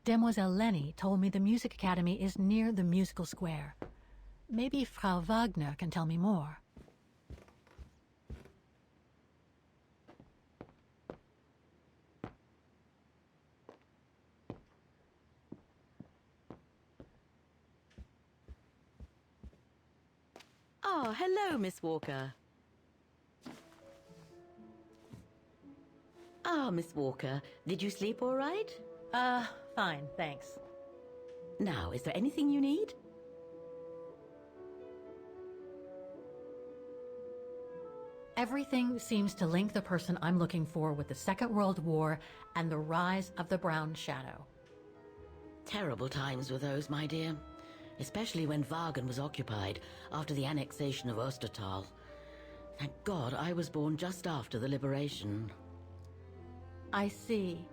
Demoiselle Lenny told me the Music Academy is near the musical square. Maybe Frau Wagner can tell me more. Oh, hello, Miss Walker. Miss Walker, did you sleep all right? Fine, thanks. Now, is there anything you need? Everything seems to link the person I'm looking for with the Second World War and the rise of the Brown Shadow. Terrible times were those, my dear. Especially when Vaghen was occupied after the annexation of Ostertal. Thank God I was born just after the liberation. I see.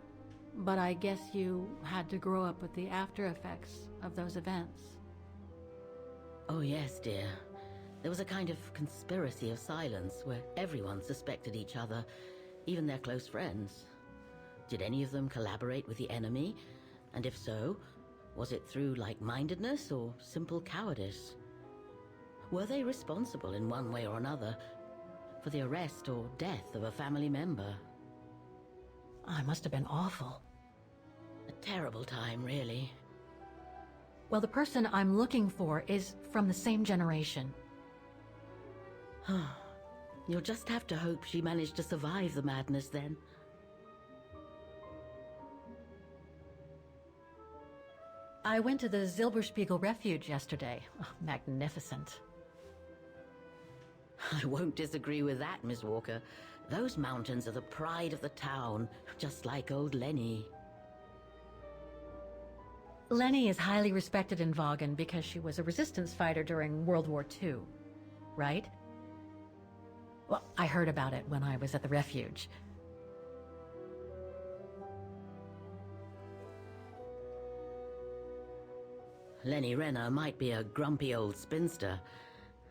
But I guess you had to grow up with the after effects of those events. Oh yes, dear. There was a kind of conspiracy of silence where everyone suspected each other, even their close friends. Did any of them collaborate with the enemy? And if so, was it through like-mindedness or simple cowardice? Were they responsible in one way or another for the arrest or death of a family member? I must have been awful. A terrible time, really. Well, the person I'm looking for is from the same generation. You'll just have to hope she managed to survive the madness then. I went to the Silberspiegel Refuge yesterday. Oh, magnificent. I won't disagree with that, Miss Walker. Those mountains are the pride of the town, just like old Lenny. Lenny is highly respected in Vaghen because she was a resistance fighter during World War II, right? Well, I heard about it when I was at the refuge. Lenny Renner might be a grumpy old spinster,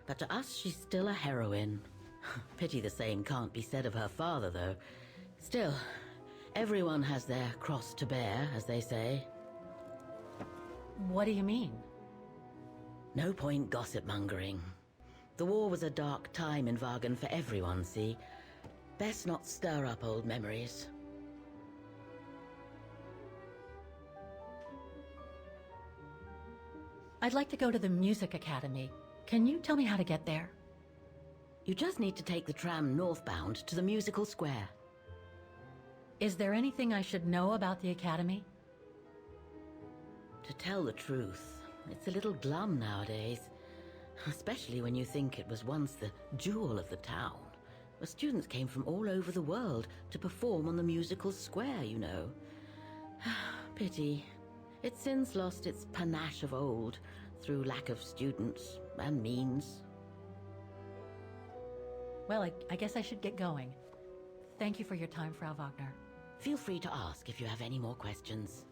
but to us she's still a heroine. Pity the same can't be said of her father, though. Still, everyone has their cross to bear, as they say. What do you mean? No point gossip-mongering. The war was a dark time in Vaghen for everyone, see? Best not stir up old memories. I'd like to go to the Music Academy. Can you tell me how to get there? You just need to take the tram northbound to the musical square. Is there anything I should know about the Academy? To tell the truth, it's a little glum nowadays. Especially when you think it was once the jewel of the town, where students came from all over the world to perform on the musical square, you know. Pity. It's since lost its panache of old through lack of students and means. Well, I guess I should get going. Thank you for your time, Frau Wagner. Feel free to ask if you have any more questions.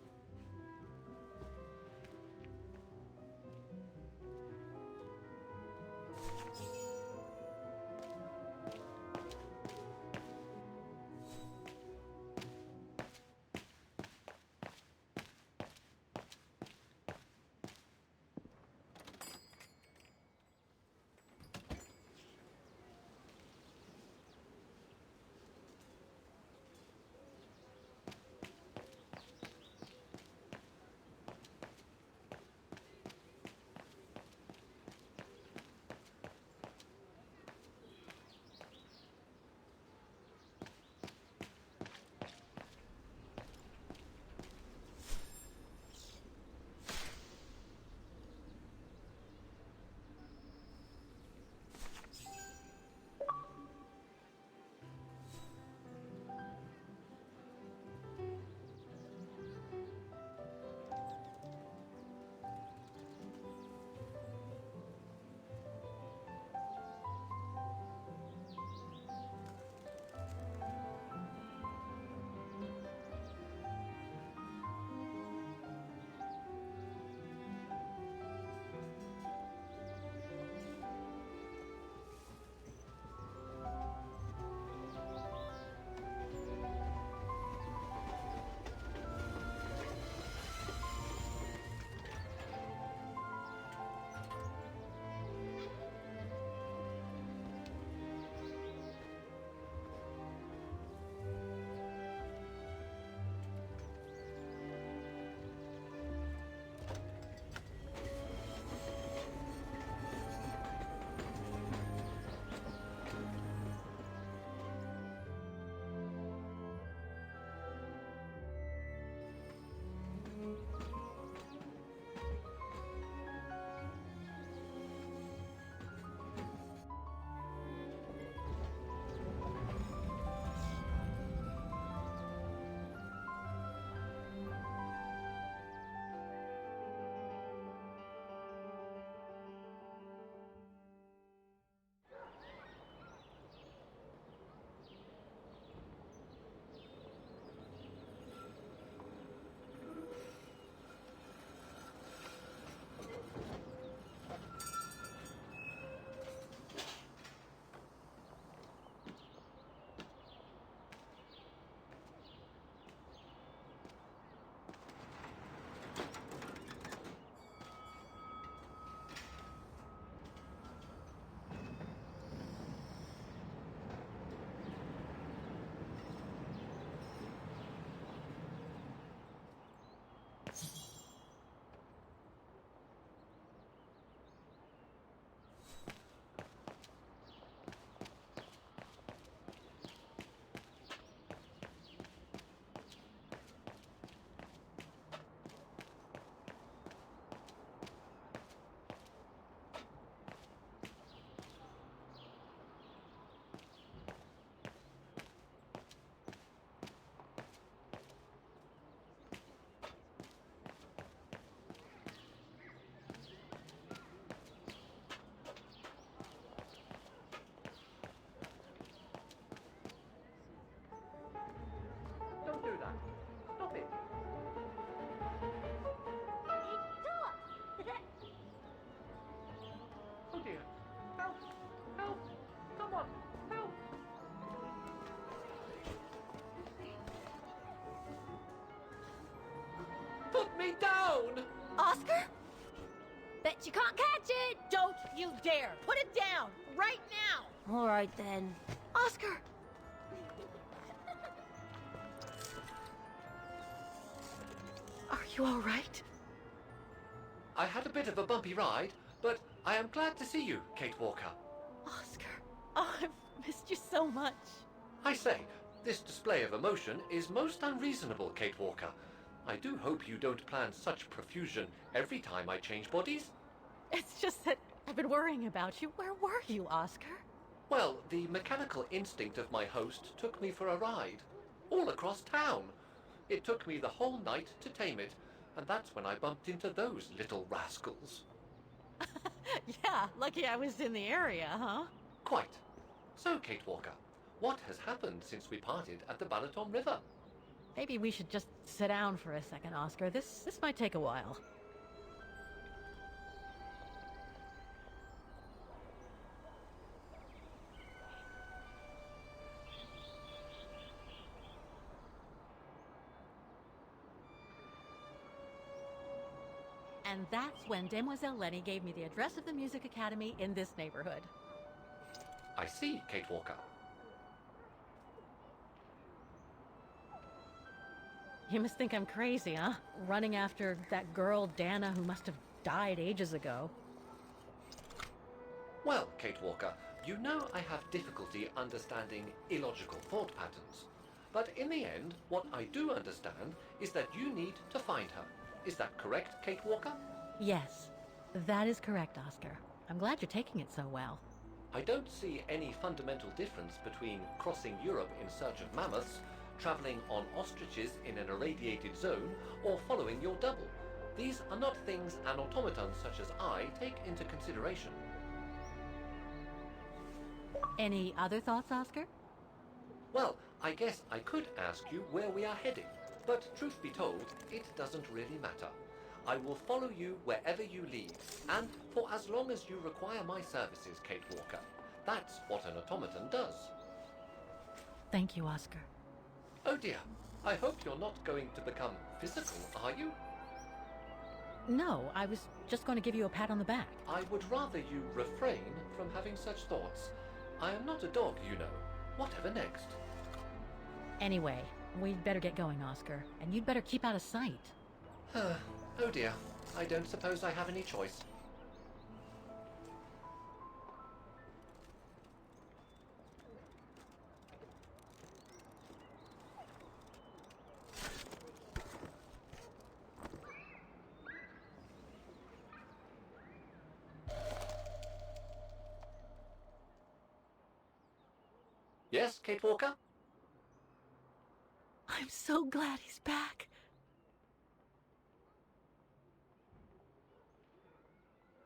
Put me down! Oscar? Bet you can't catch it! Don't you dare! Put it down! Right now! All right, then. Oscar! Are you all right? I had a bit of a bumpy ride, but I am glad to see you, Kate Walker. Oscar. Oh, I've missed you so much. I say, this display of emotion is most unreasonable, Kate Walker. I do hope you don't plan such profusion every time I change bodies. It's just that I've been worrying about you. Where were you, Oscar? Well, the mechanical instinct of my host took me for a ride, all across town. It took me the whole night to tame it, and that's when I bumped into those little rascals. Yeah, lucky I was in the area, huh? Quite. So, Kate Walker, what has happened since we parted at the Balaton River? Maybe we should just sit down for a second, Oscar. This might take a while. And that's when Demoiselle Lenny gave me the address of the Music Academy in this neighborhood. I see, Kate Walker. You must think I'm crazy, huh? Running after that girl, Dana, who must have died ages ago. Well, Kate Walker, you know I have difficulty understanding illogical thought patterns. But in the end, what I do understand is that you need to find her. Is that correct, Kate Walker? Yes, that is correct, Oscar. I'm glad you're taking it so well. I don't see any fundamental difference between crossing Europe in search of mammoths, traveling on ostriches in an irradiated zone, or following your double. These are not things an automaton such as I take into consideration. Any other thoughts, Oscar? Well, I guess I could ask you where we are heading, but truth be told, it doesn't really matter. I will follow you wherever you lead, and for as long as you require my services, Kate Walker. That's what an automaton does. Thank you, Oscar. Oh dear, I hope you're not going to become physical, are you? No, I was just going to give you a pat on the back. I would rather you refrain from having such thoughts. I am not a dog, you know. Whatever next? Anyway, we'd better get going, Oscar, and you'd better keep out of sight. Oh dear, I don't suppose I have any choice. Yes, Kate Walker? I'm so glad he's back.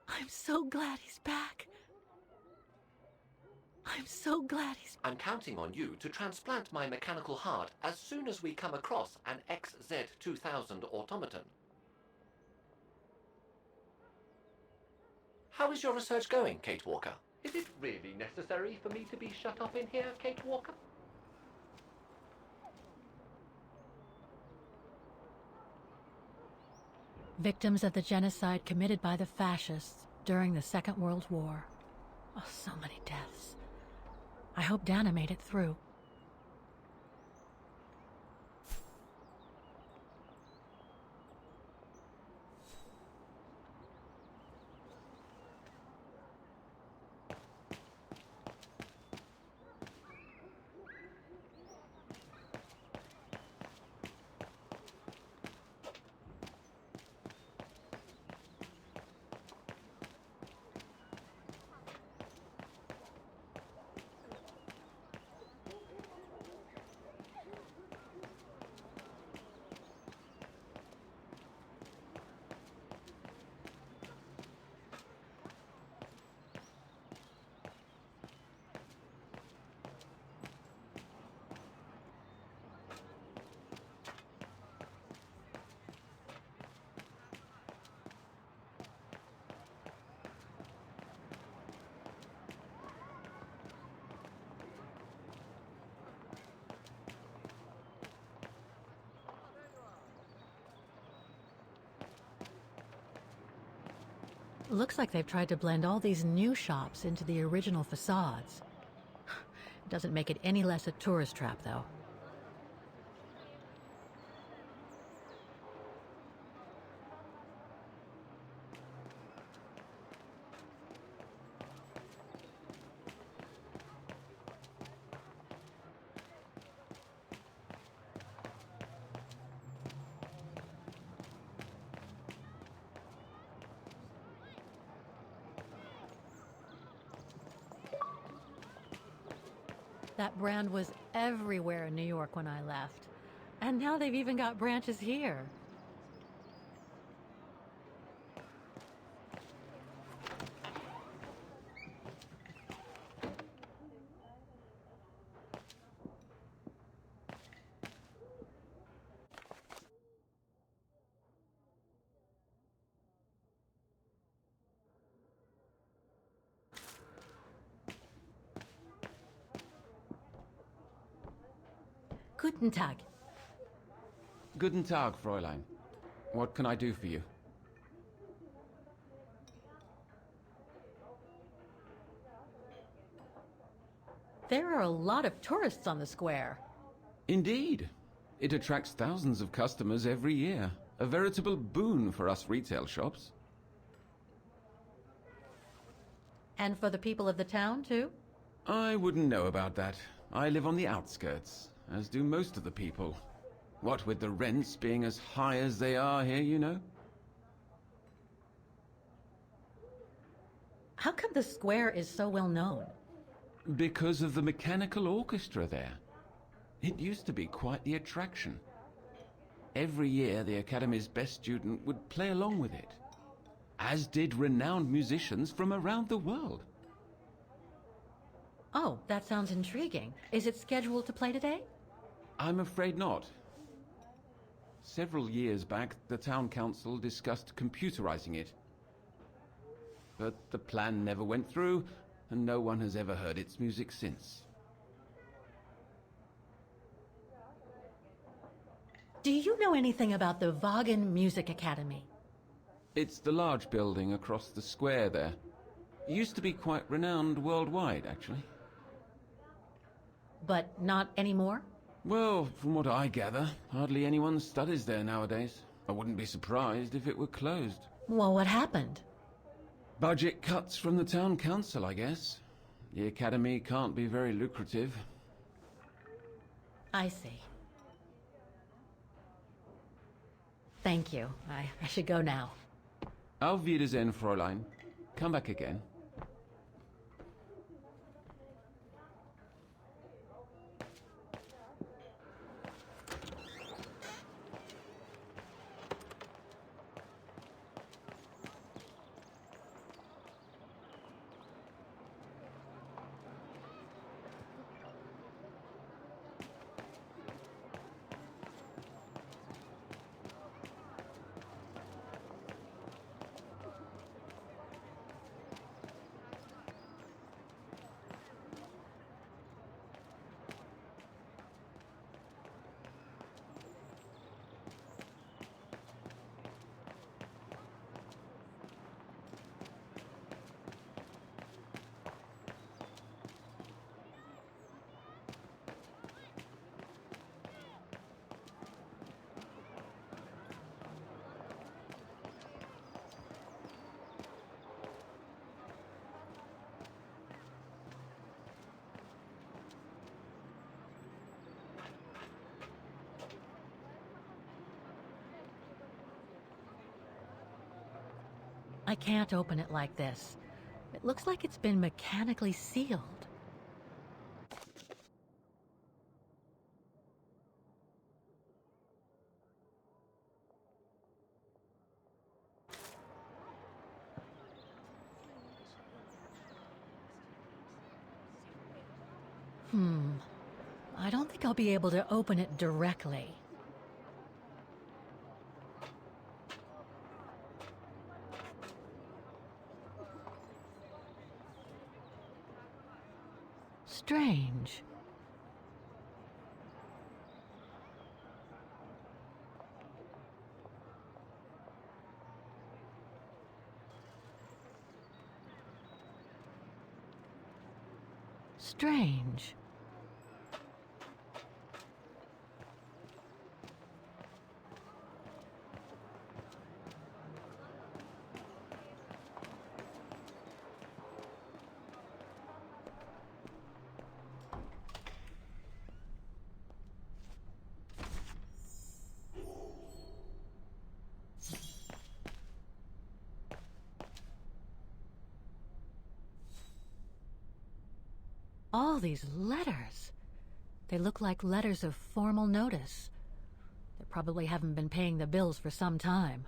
I'm so glad he's back. I'm so glad he's... I'm counting on you to transplant my mechanical heart as soon as we come across an XZ2000 automaton. How is your research going, Kate Walker? Is it really necessary for me to be shut up in here, Kate Walker? Victims of the genocide committed by the fascists during the Second World War. Oh, so many deaths. I hope Dana made it through. Looks like they've tried to blend all these new shops into the original facades. Doesn't make it any less a tourist trap, though. That brand was everywhere in New York when I left. And now they've even got branches here. Guten Tag. Guten Tag, Fräulein. What can I do for you? There are a lot of tourists on the square. Indeed. It attracts thousands of customers every year. A veritable boon for us retail shops. And for the people of the town, too? I wouldn't know about that. I live on the outskirts, as do most of the people. What with the rents being as high as they are here, you know? How come the square is so well known? Because of the mechanical orchestra there. It used to be quite the attraction. Every year the Academy's best student would play along with it, as did renowned musicians from around the world. Oh, that sounds intriguing. Is it scheduled to play today? I'm afraid not. Several years back, the town council discussed computerizing it. But the plan never went through, and no one has ever heard its music since. Do you know anything about the Vaghen Music Academy? It's the large building across the square there. It used to be quite renowned worldwide, actually. But not anymore? Well, from what I gather, hardly anyone studies there nowadays. I wouldn't be surprised if it were closed. Well, what happened? Budget cuts from the town council, I guess. The academy can't be very lucrative. I see. Thank you. I should go now. Auf Wiedersehen, Fräulein. Come back again. I can't open it like this. It looks like it's been mechanically sealed. I don't think I'll be able to open it directly. Strange. strange. All these letters. They look like letters of formal notice. They probably haven't been paying the bills for some time.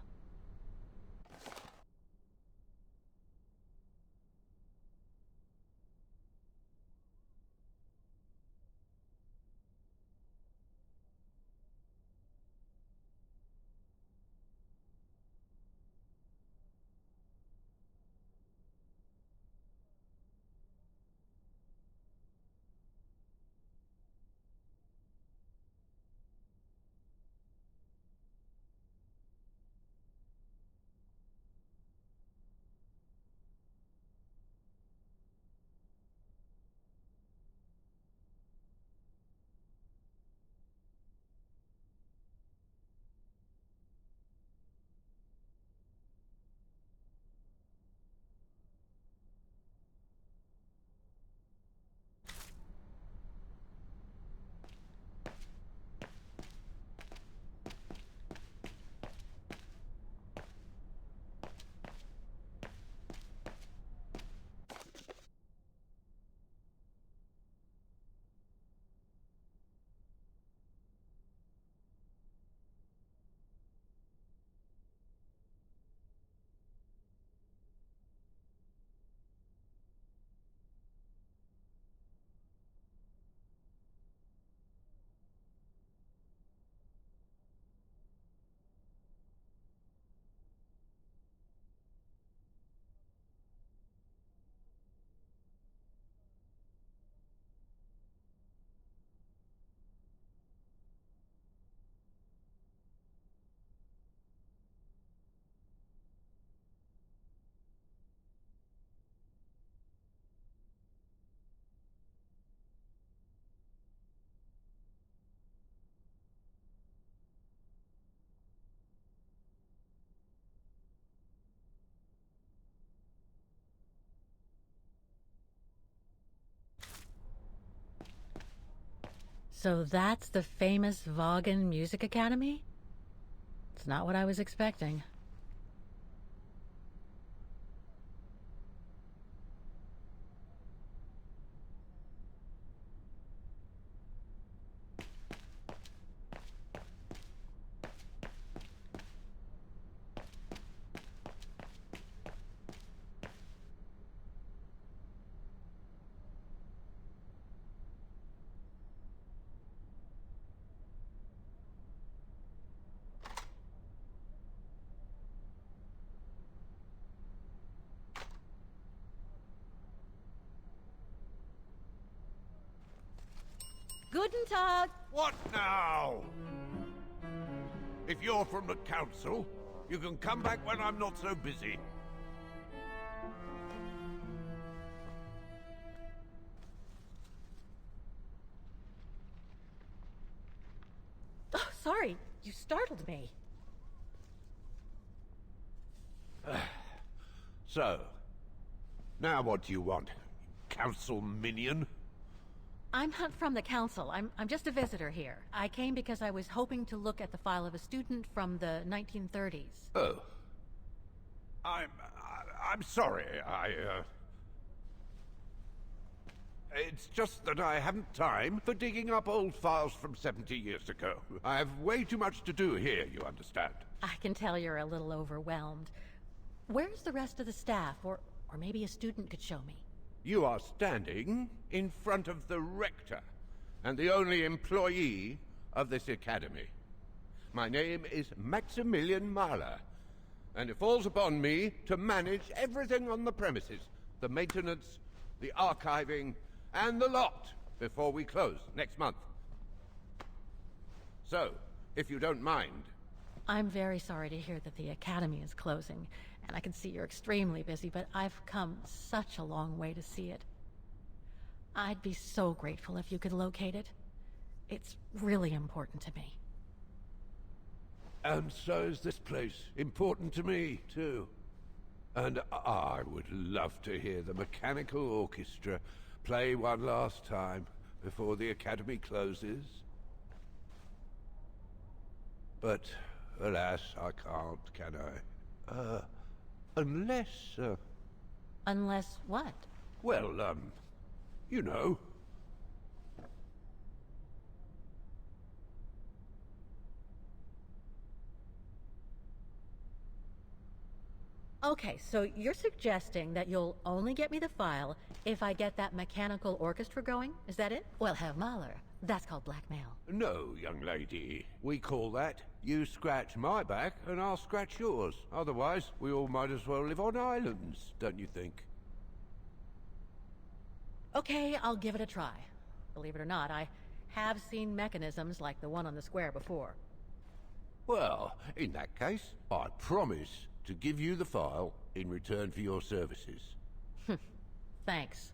So that's the famous Vaghen Music Academy? It's not what I was expecting. Guten Tag! What now? If you're from the council, you can come back when I'm not so busy. Oh, sorry, you startled me. So, now what do you want? Council minion? I'm not from the council. I'm just a visitor here. I came because I was hoping to look at the file of a student from the 1930s. Oh. I'm sorry, It's just that I haven't time for digging up old files from 70 years ago. I have way too much to do here, you understand. I can tell you're a little overwhelmed. Where's the rest of the staff? Or maybe a student could show me. You are standing in front of the rector, and the only employee of this academy. My name is Maximilian Mahler, and it falls upon me to manage everything on the premises. The maintenance, the archiving, and the lot before we close next month. So, if you don't mind... I'm very sorry to hear that the academy is closing, and I can see you're extremely busy, but I've come such a long way to see it. I'd be so grateful if you could locate it. It's really important to me. And so is this place important to me, too. And I would love to hear the mechanical orchestra play one last time before the Academy closes. But, alas, I can't, can I? Unless, Unless what? well, you know. Okay, so you're suggesting that you'll only get me the file if I get that mechanical orchestra going? Is that it? Well, Herr Mahler, that's called blackmail. No, young lady. We call that you scratch my back and I'll scratch yours. Otherwise, we all might as well live on islands, don't you think? Okay, I'll give it a try. Believe it or not, I have seen mechanisms like the one on the square before. Well, in that case, I promise to give you the file in return for your services. Thanks.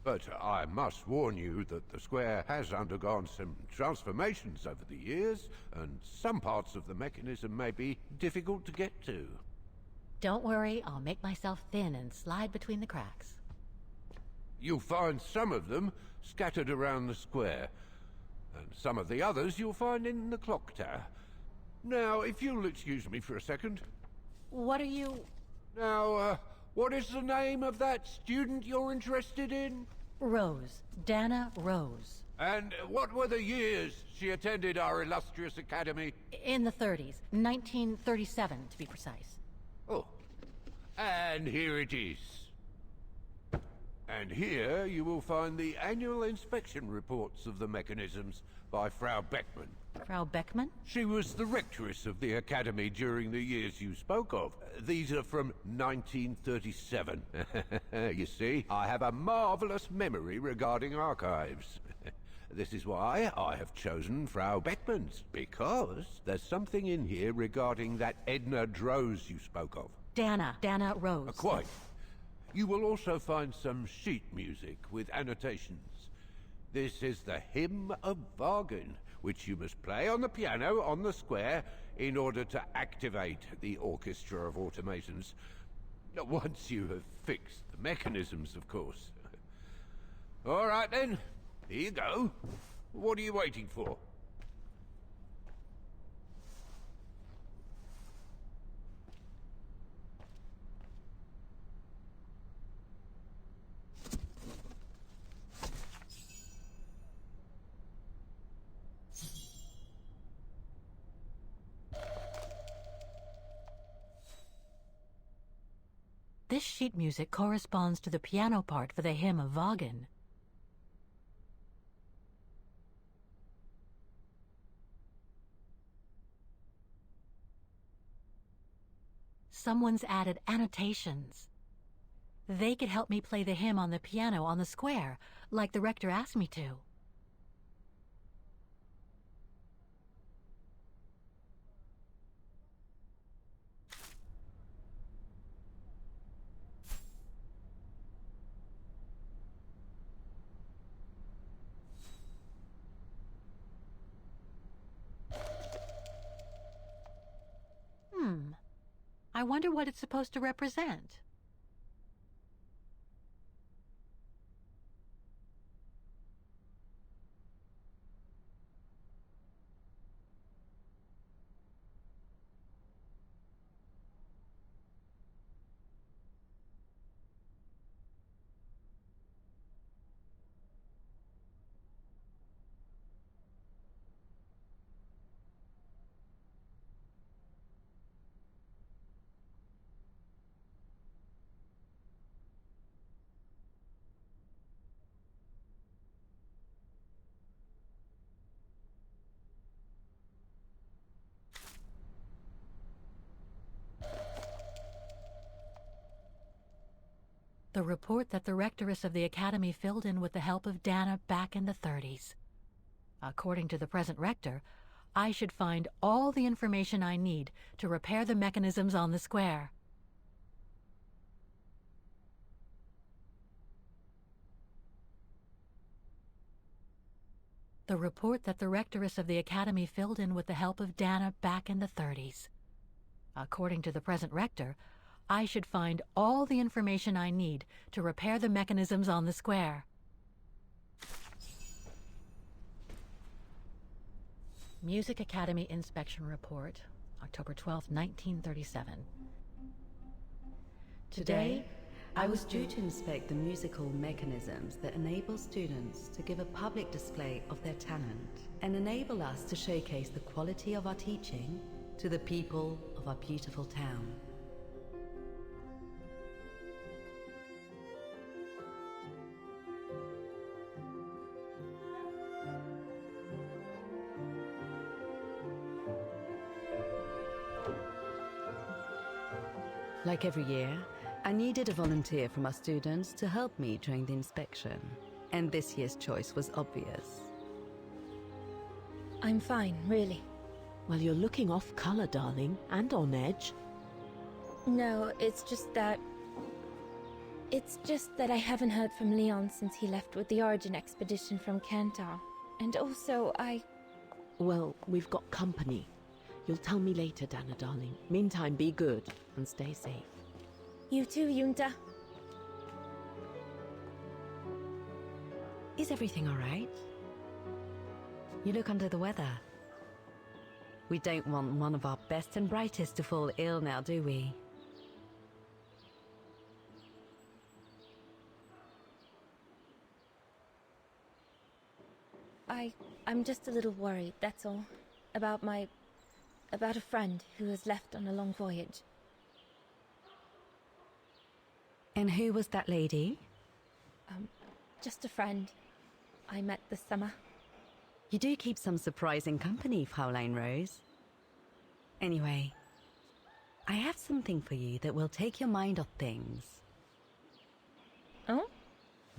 But I must warn you that the square has undergone some transformations over the years, and some parts of the mechanism may be difficult to get to. Don't worry, I'll make myself thin and slide between the cracks. You'll find some of them scattered around the square, and some of the others you'll find in the clock tower. Now, if you'll excuse me for a second. What are you... Now, what is the name of that student you're interested in? Roze. Dana Roze. And what were the years she attended our illustrious academy? In the 30s. 1937, to be precise. Oh, and here it is. And here you will find the annual inspection reports of the mechanisms by Frau Beckmann. Frau Beckmann? She was the rectress of the academy during the years you spoke of. These are from 1937. You see, I have a marvelous memory regarding archives. This is why I have chosen Frau Beckmann's, because there's something in here regarding that Dana Roze you spoke of. Dana Roze. Quite. You will also find some sheet music with annotations. This is the Hymn of Vaghen, which you must play on the piano on the square in order to activate the orchestra of automatons. Once you have fixed the mechanisms, of course. All right then, here you go. What are you waiting for? This sheet music corresponds to the piano part for the Hymn of Vaghen. Someone's added annotations. They could help me play the hymn on the piano on the square, like the rector asked me to. I wonder what it's supposed to represent. The report that the rectoress of the academy filled in with the help of Dana back in the 30s. According to the present rector, I should find all the information I need to repair the mechanisms on the square. The report that the rectoress of the Academy filled in with the help of Dana back in the 30s. According to the present rector, I should find all the information I need to repair the mechanisms on the square. Music Academy Inspection Report, October 12, 1937. Today, I was due to inspect the musical mechanisms that enable students to give a public display of their talent and enable us to showcase the quality of our teaching to the people of our beautiful town. Like every year, I needed a volunteer from our students to help me during the inspection, and this year's choice was obvious. I'm fine, really. Well, you're looking off color, darling, and on edge. No, it's just that I haven't heard from Leon since he left with the Origin expedition from Kantar. And also, Well, we've got company. You'll tell me later, Dana, darling. Meantime, be good and stay safe. You too, Yunta. Is everything all right? You look under the weather. We don't want one of our best and brightest to fall ill now, do we? I'm just a little worried, that's all. About a friend who has left on a long voyage. And who was that lady? Just a friend I met this summer. You do keep some surprising company, Fraulein Rose. Anyway, I have something for you that will take your mind off things. Oh?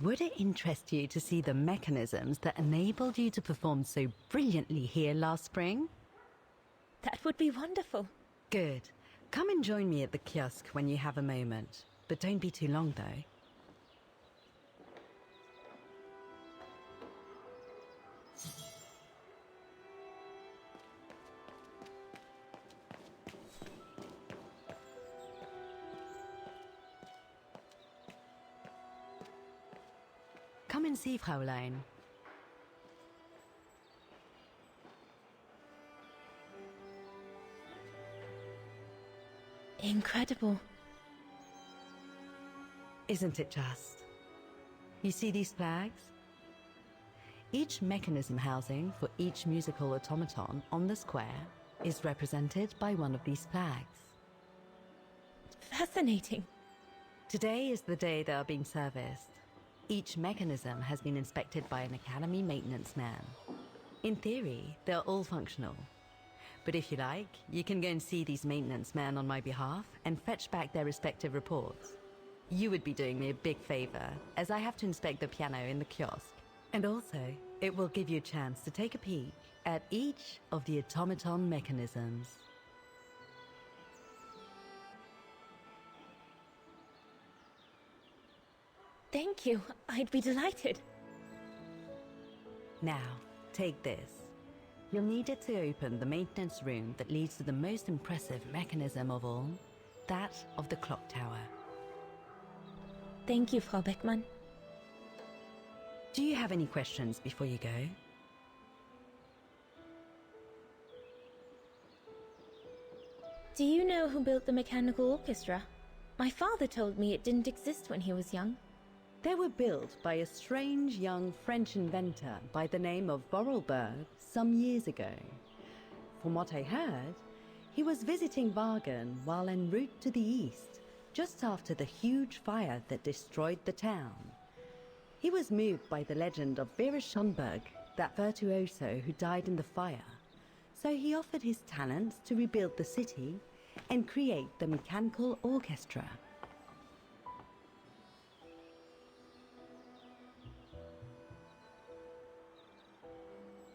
Would it interest you to see the mechanisms that enabled you to perform so brilliantly here last spring? That would be wonderful. Good. Come and join me at the kiosk when you have a moment. But don't be too long, though. Come and see, Fraulein. Incredible. Isn't it just? You see these flags? Each mechanism housing for each musical automaton on the square is represented by one of these flags. Fascinating. Today is the day they are being serviced. Each mechanism has been inspected by an Academy maintenance man. In theory, they're all functional. But if you like, you can go and see these maintenance men on my behalf and fetch back their respective reports. You would be doing me a big favor, as I have to inspect the piano in the kiosk. And also, it will give you a chance to take a peek at each of the automaton mechanisms. Thank you. I'd be delighted. Now, take this. You'll need it to open the maintenance room that leads to the most impressive mechanism of all, that of the clock tower. Thank you, Frau Beckmann. Do you have any questions before you go? Do you know who built the mechanical orchestra? My father told me it didn't exist when he was young. They were built by a strange young French inventor by the name of Vorarlberg some years ago. From what I heard, he was visiting Vaghen while en route to the east, just after the huge fire that destroyed the town. He was moved by the legend of Vera Schönberg, that virtuoso who died in the fire, so he offered his talents to rebuild the city and create the mechanical orchestra.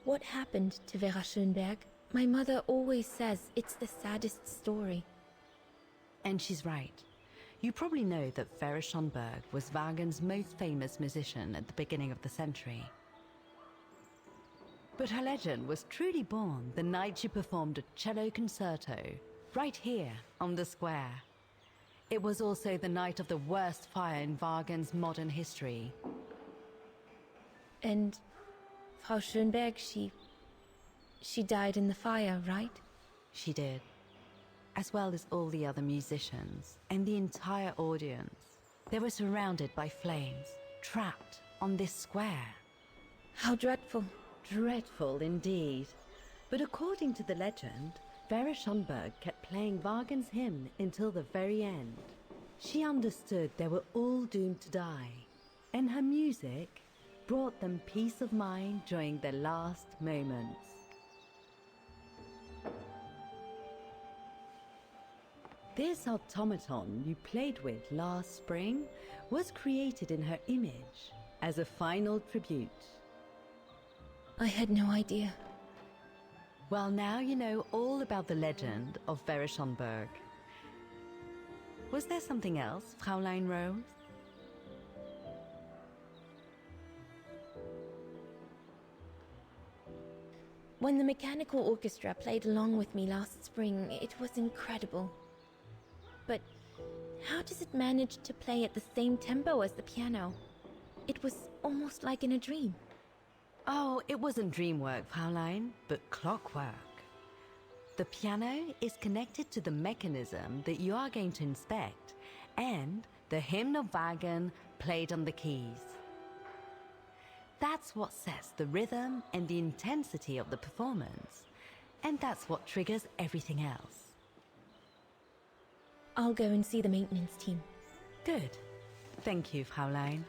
What happened to Vera Schönberg? My mother always says it's the saddest story. And she's right. You probably know that Vera Schönberg was Waghen's most famous musician at the beginning of the century. But her legend was truly born the night she performed a cello concerto, right here on the square. It was also the night of the worst fire in Vaghen's modern history. And Frau Schönberg, she died in the fire, right? She did. As well as all the other musicians and the entire audience. They were surrounded by flames, trapped on this square. How dreadful. Dreadful indeed. But according to the legend, Vera Schönberg kept playing Wagner's hymn until the very end. She understood they were all doomed to die, and her music brought them peace of mind during their last moments. This automaton you played with last spring was created in her image as a final tribute. I had no idea. Well, now you know all about the legend of Vera Schönberg. Was there something else, Fräulein Roze? When the mechanical orchestra played along with me last spring, it was incredible. But how does it manage to play at the same tempo as the piano? It was almost like in a dream. Oh, it wasn't dream work, Fräulein, but clockwork. The piano is connected to the mechanism that you are going to inspect, and the hymn of Vaghen played on the keys. That's what sets the rhythm and the intensity of the performance, and that's what triggers everything else. I'll go and see the maintenance team. Good. Thank you, Fräulein.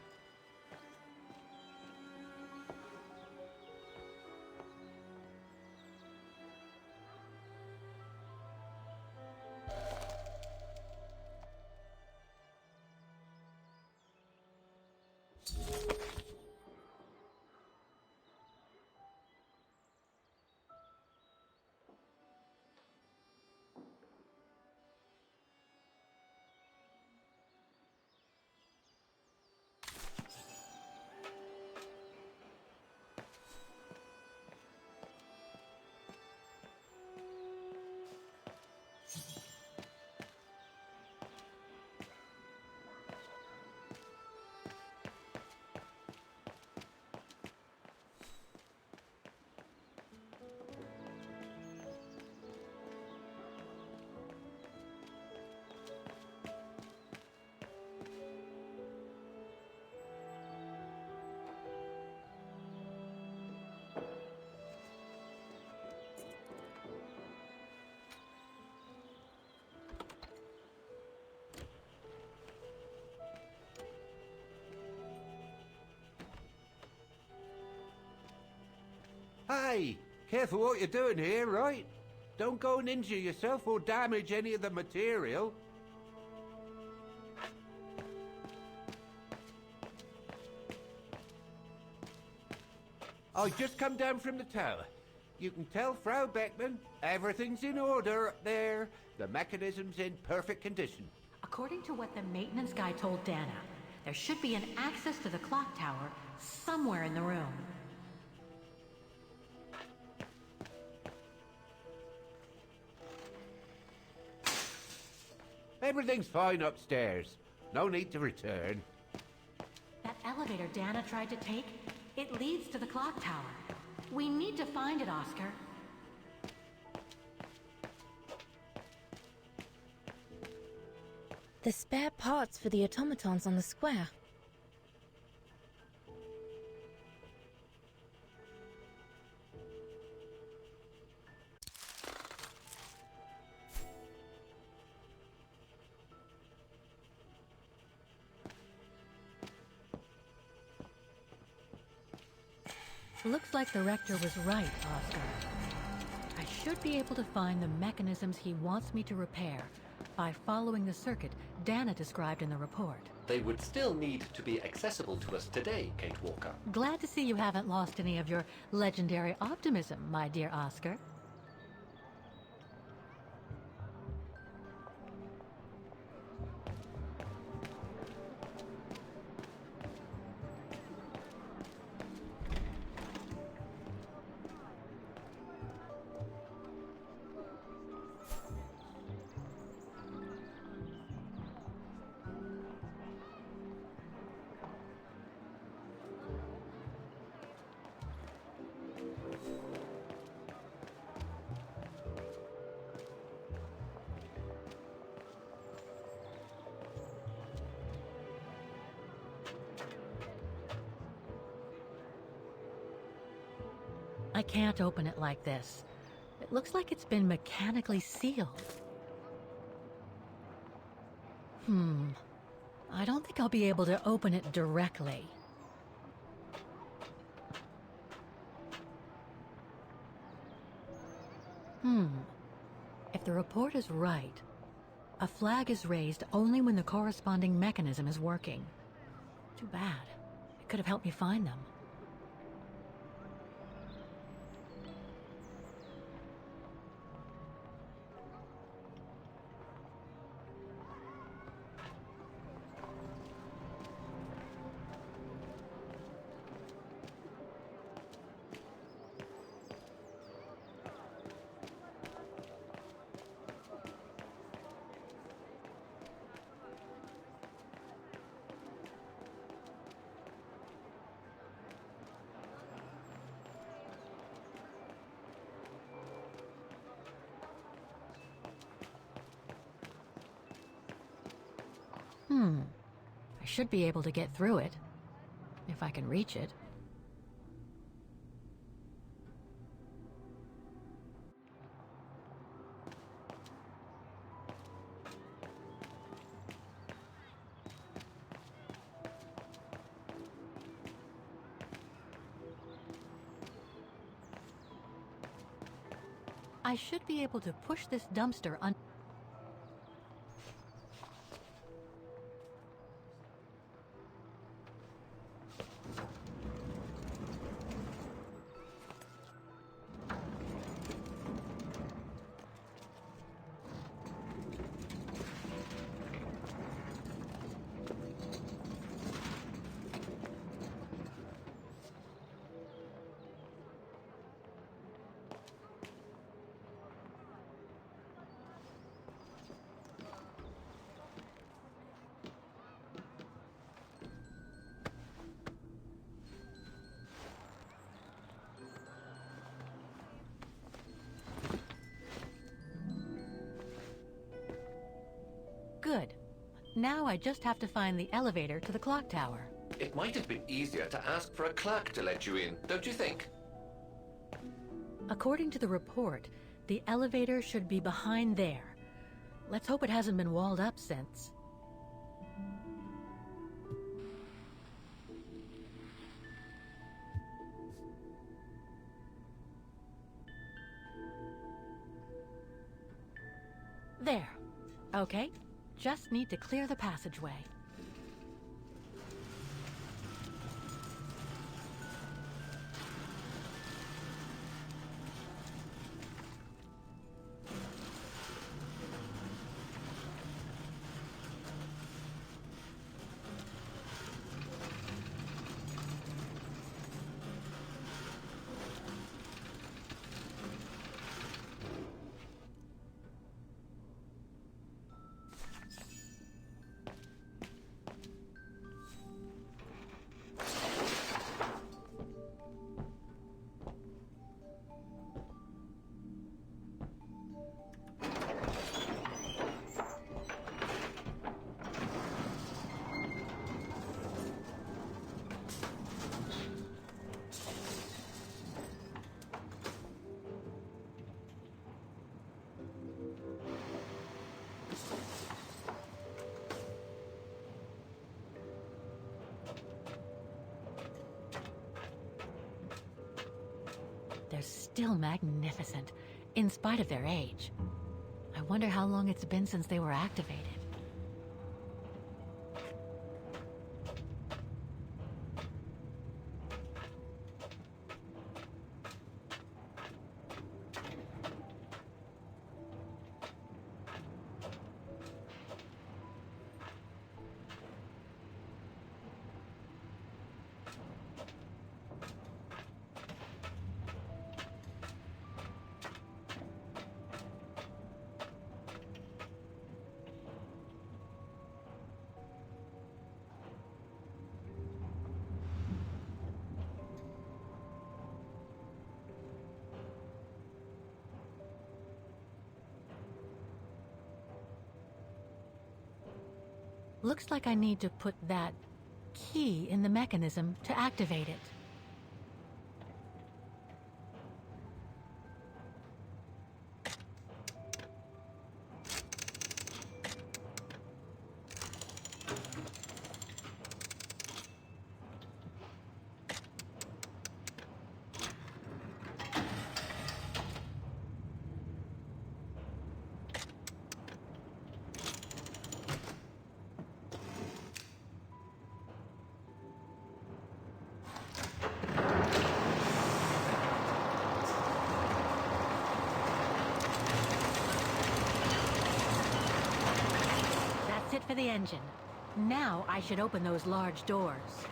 Hey, careful what you're doing here, right? Don't go and injure yourself or damage any of the material. I just come down from the tower. You can tell Frau Beckman everything's in order up there. The mechanism's in perfect condition. According to what the maintenance guy told Dana, there should be an access to the clock tower somewhere in the room. Everything's fine upstairs. No need to return. That elevator Dana tried to take, it leads to the clock tower. We need to find it, Oscar. The spare parts for the automatons on the square. Looks like the rector was right, Oscar. I should be able to find the mechanisms he wants me to repair by following the circuit Dana described in the report. They would still need to be accessible to us today, Kate Walker. Glad to see you haven't lost any of your legendary optimism, my dear Oscar. I can't open it like this. It looks like it's been mechanically sealed. I don't think I'll be able to open it directly. If the report is right, a flag is raised only when the corresponding mechanism is working. Too bad. It could have helped me find them. I should be able to get through it, if I can reach it. I should be able to push this dumpster on. Good. Now I just have to find the elevator to the clock tower. It might have been easier to ask for a clerk to let you in, don't you think? According to the report, the elevator should be behind there. Let's hope it hasn't been walled up since. There. Okay. Just need to clear the passageway. They're still magnificent, in spite of their age. I wonder how long it's been since they were activated. Looks like I need to put that key in the mechanism to activate it. for the engine. Now I should open those large doors.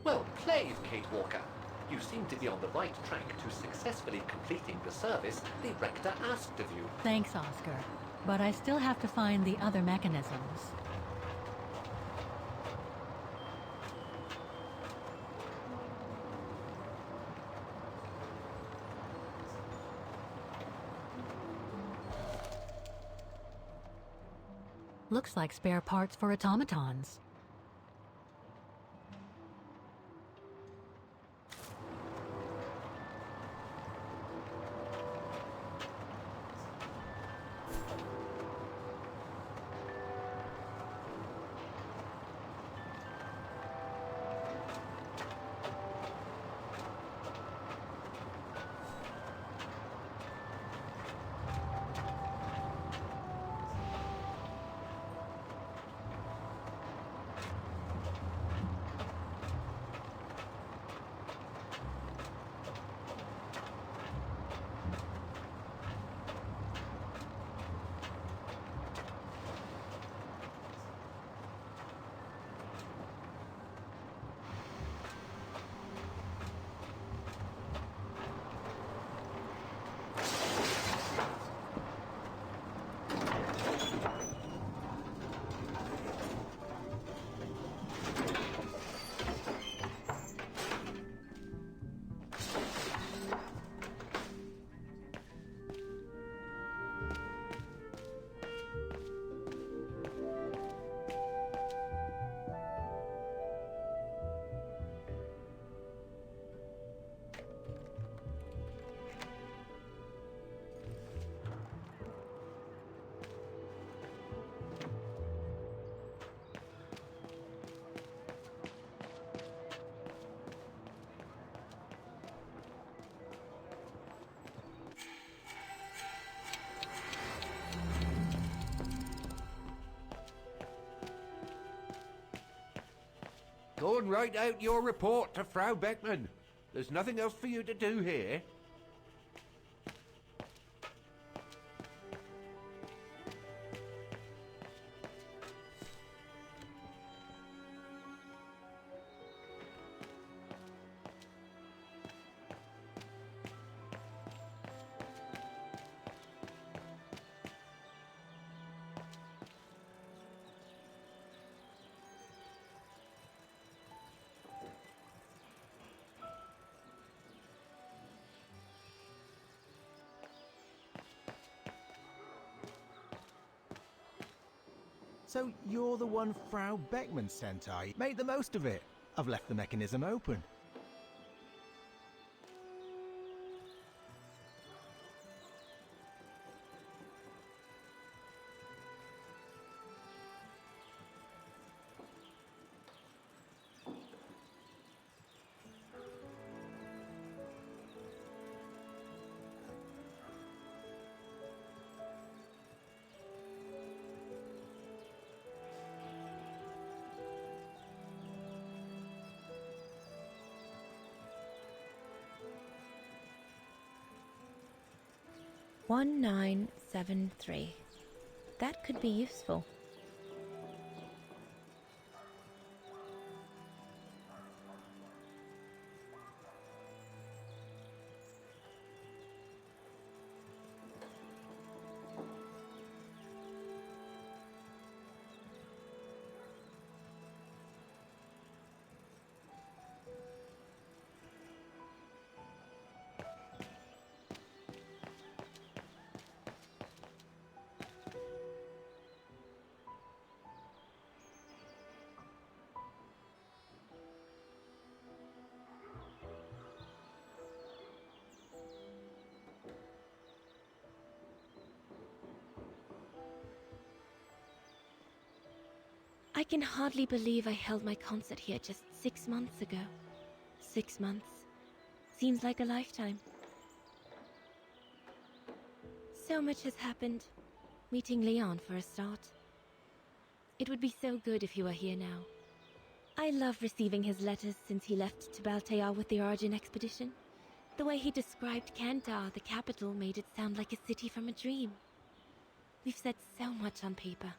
Well played, Kate Walker. You seem to be on the right track to successfully completing the service the Rector asked of you. Thanks, Oscar. But I still have to find the other mechanisms. Looks like spare parts for automatons. Go and write out your report to Frau Beckmann. There's nothing else for you to do here. So you're the one Frau Beckmann sent, are you? Make the most of it. I've left the mechanism open. One 973. That could be useful. can hardly believe I held my concert here just 6 months ago. 6 months. Seems like a lifetime. So much has happened. Meeting Leon for a start. It would be so good if he were here now. I love receiving his letters since he left to Baltea with the Origin expedition. The way he described Kantar, the capital, made it sound like a city from a dream. We've said so much on paper,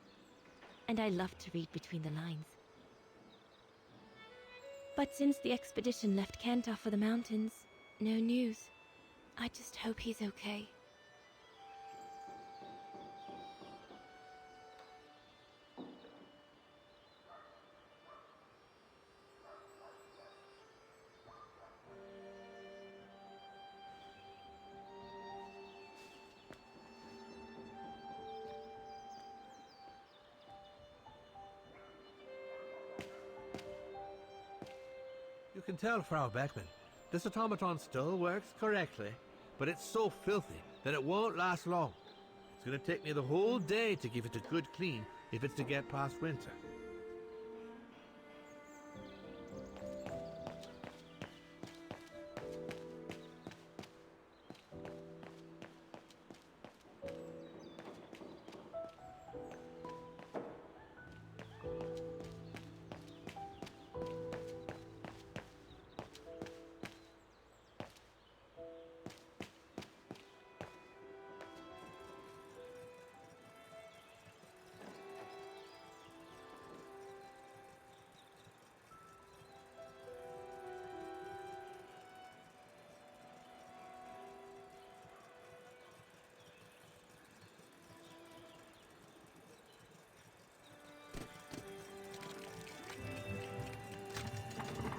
and I love to read between the lines. But since the expedition left Kantar for the mountains, no news. I just hope he's okay. You can tell, Frau Beckman, this automaton still works correctly, but it's so filthy that it won't last long. It's going to take me the whole day to give it a good clean if it's to get past winter.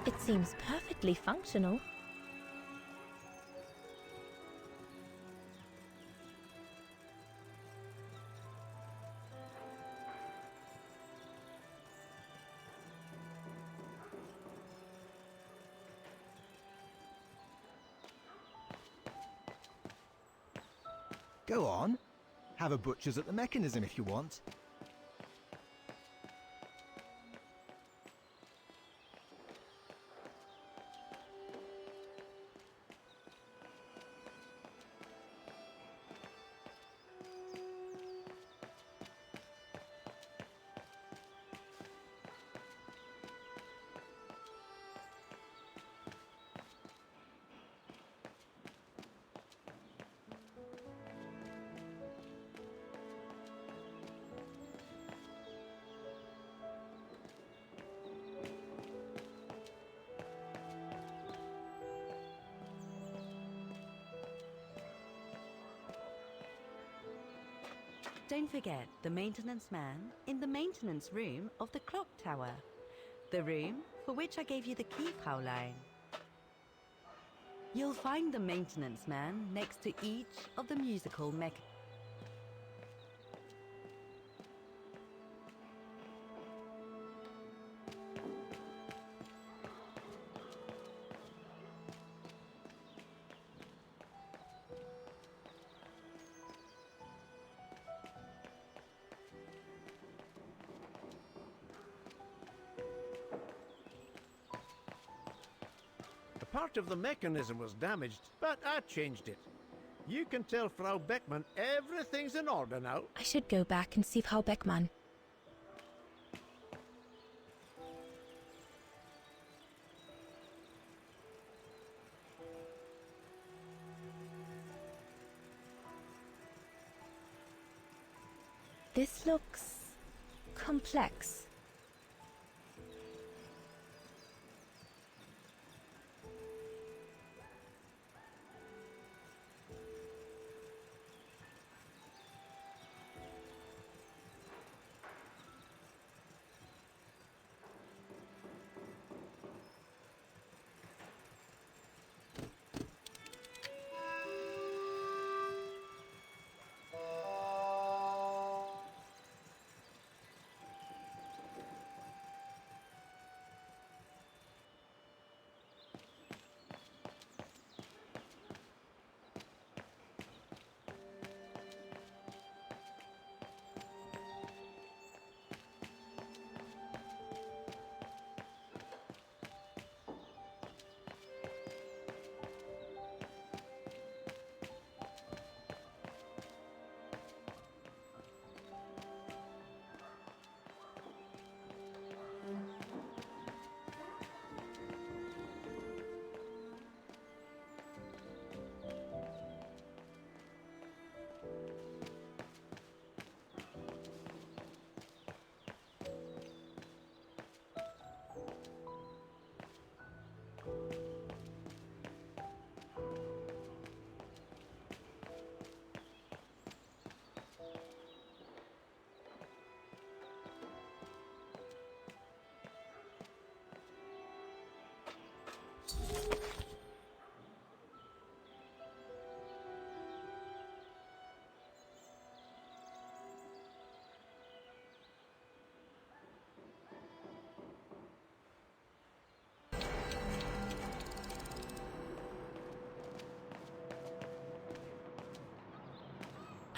It seems perfectly functional. Go on. Have a butcher's at the mechanism if you want. Don't forget the maintenance man in the maintenance room of the clock tower. The room for which I gave you the key, Fraulein. You'll find the maintenance man next to each of the musical mech. Part of the mechanism was damaged, but I changed it. You can tell Frau Beckman everything's in order now. I should go back and see Frau Beckman. This looks complex.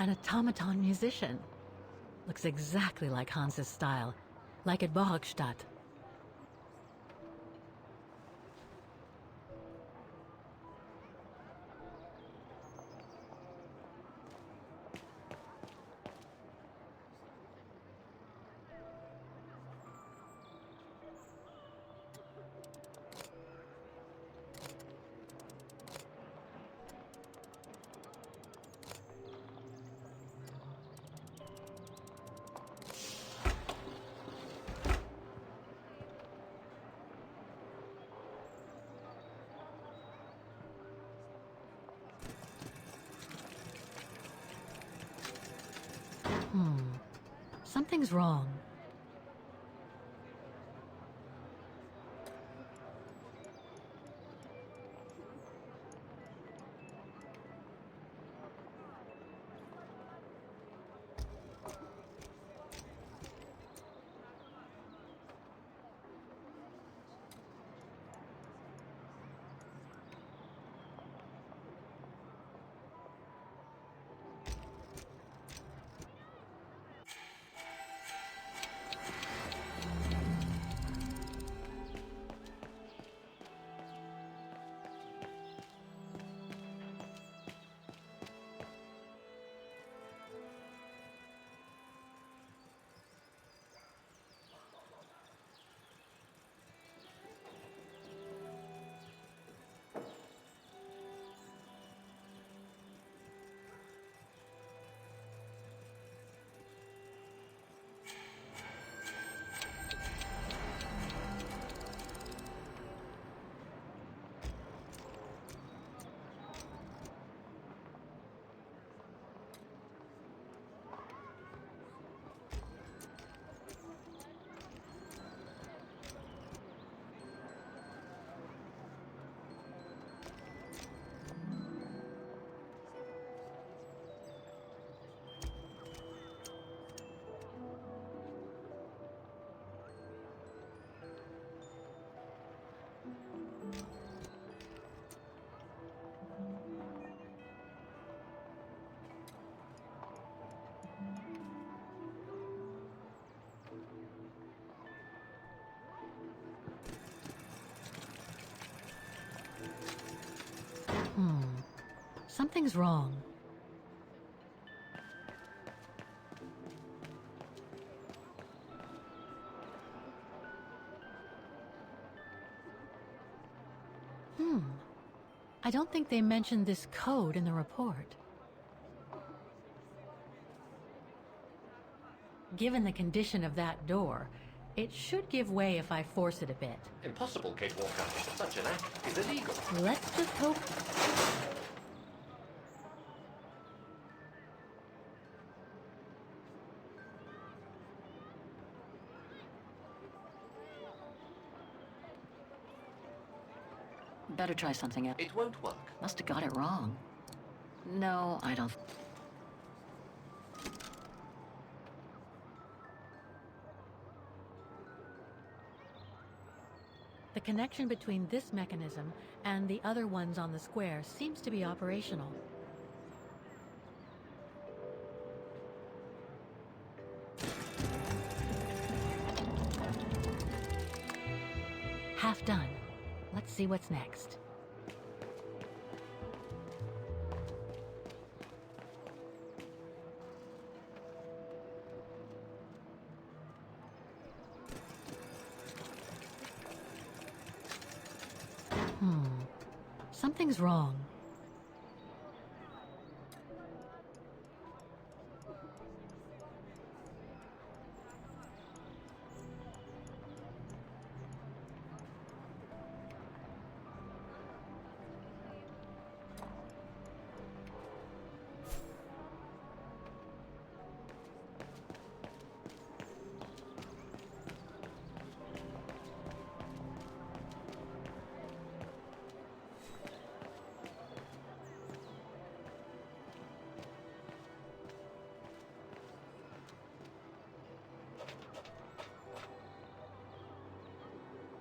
An automaton musician. Looks exactly like Hans's style, like at Bohogstadt. Something's wrong. Something's wrong. I don't think they mentioned this code in the report. Given the condition of that door, it should give way if I force it a bit. Impossible, Kate Walker. Such an act is illegal. Let's just hope... Better try something else. It won't work. Must have got it wrong. No, I don't... The connection between this mechanism and the other ones on the square seems to be operational. Half done. Let's see what's next. Something's wrong.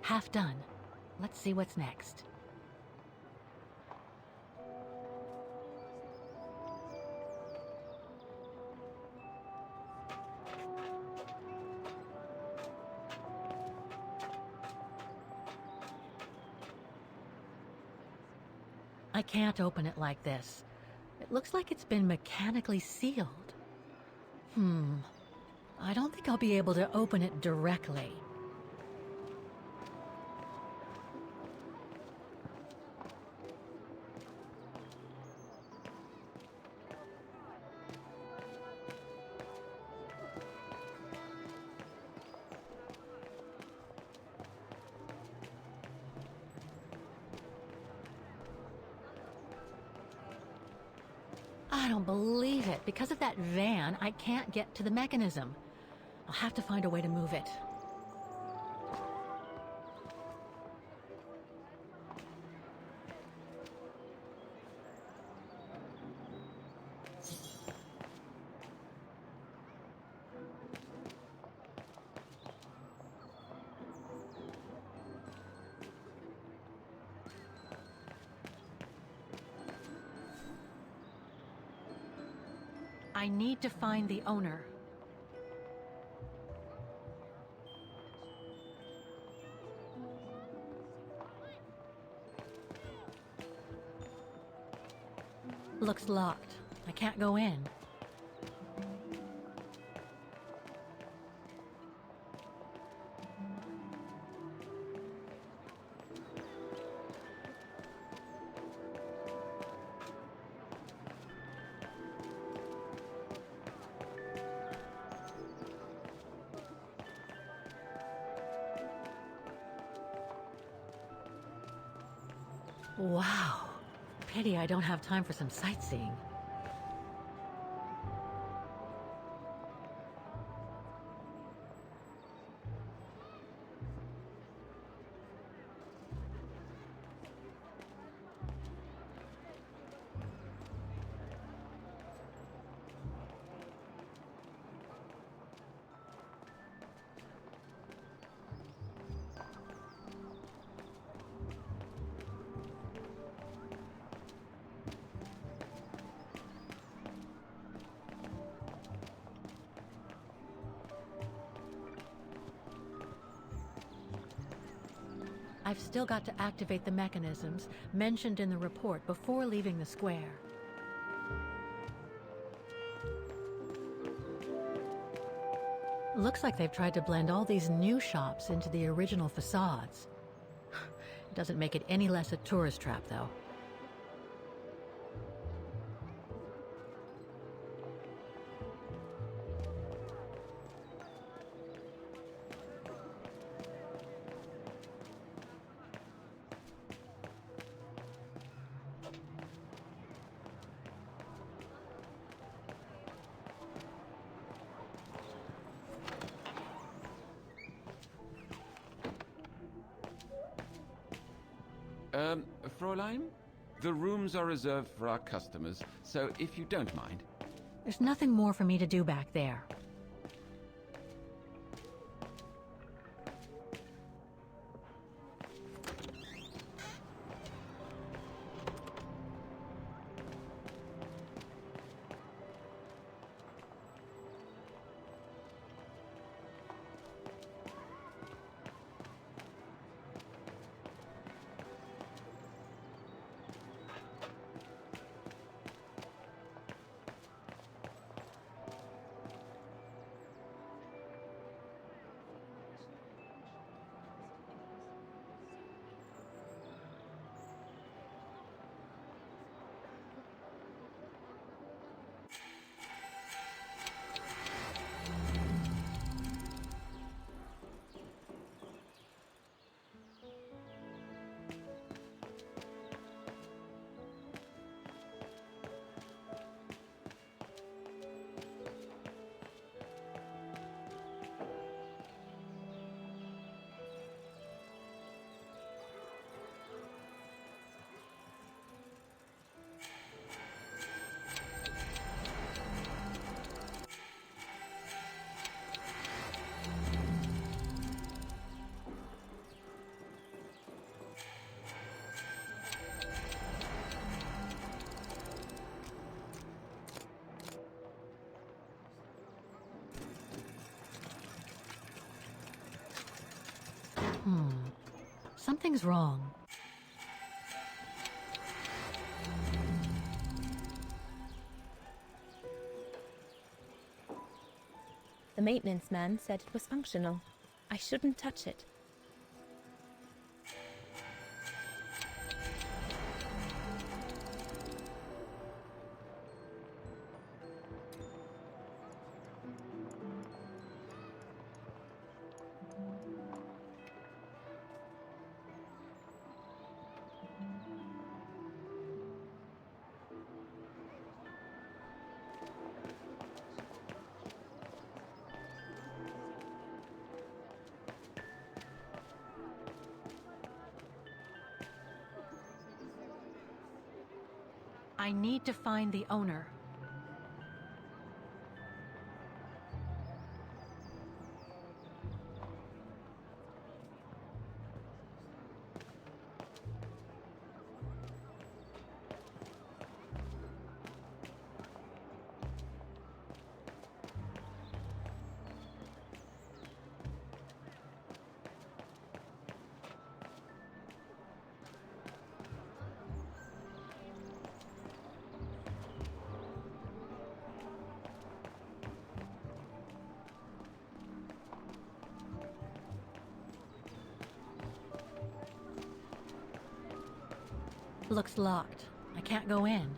Half done. Let's see what's next. I can't open it like this. It looks like it's been mechanically sealed. I don't think I'll be able to open it directly. I don't believe it. Because of that van, I can't get to the mechanism. I'll have to find a way to move it. I need to find the owner. Looks locked. I can't go in. Wow. Pity I don't have time for some sightseeing. I've still got to activate the mechanisms mentioned in the report before leaving the square. Looks like they've tried to blend all these new shops into the original facades. It doesn't make it any less a tourist trap, though. Fräulein, the rooms are reserved for our customers, so if you don't mind. There's nothing more for me to do back there. Something's wrong. maintenance man said it was functional. I shouldn't touch it. I need to find the owner. Looks locked. I can't go in.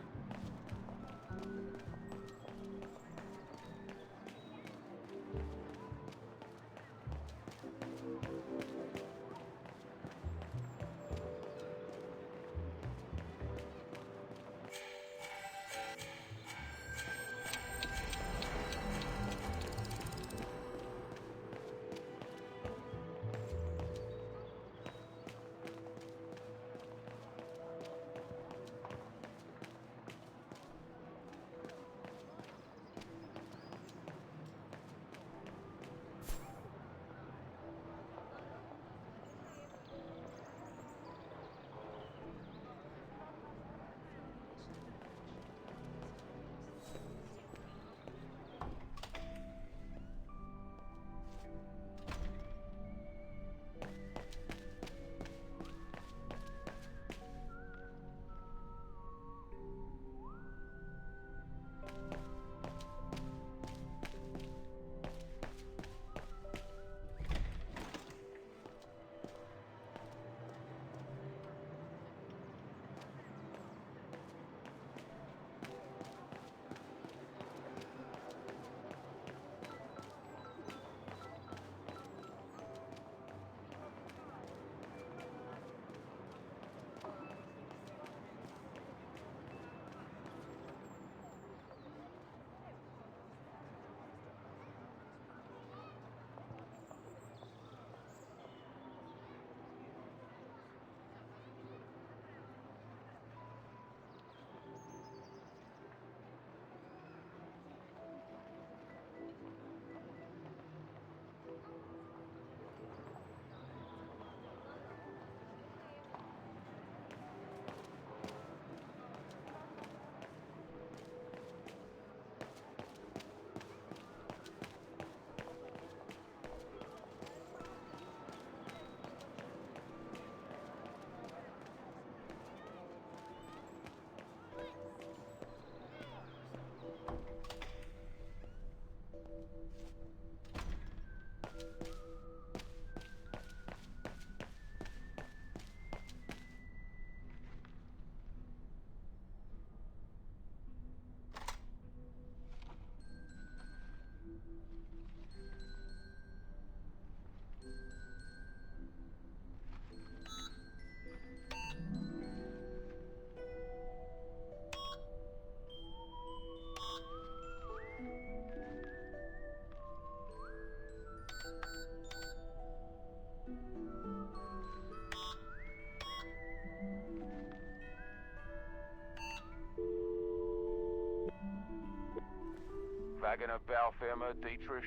Vaghen Baufirma, Dietrich.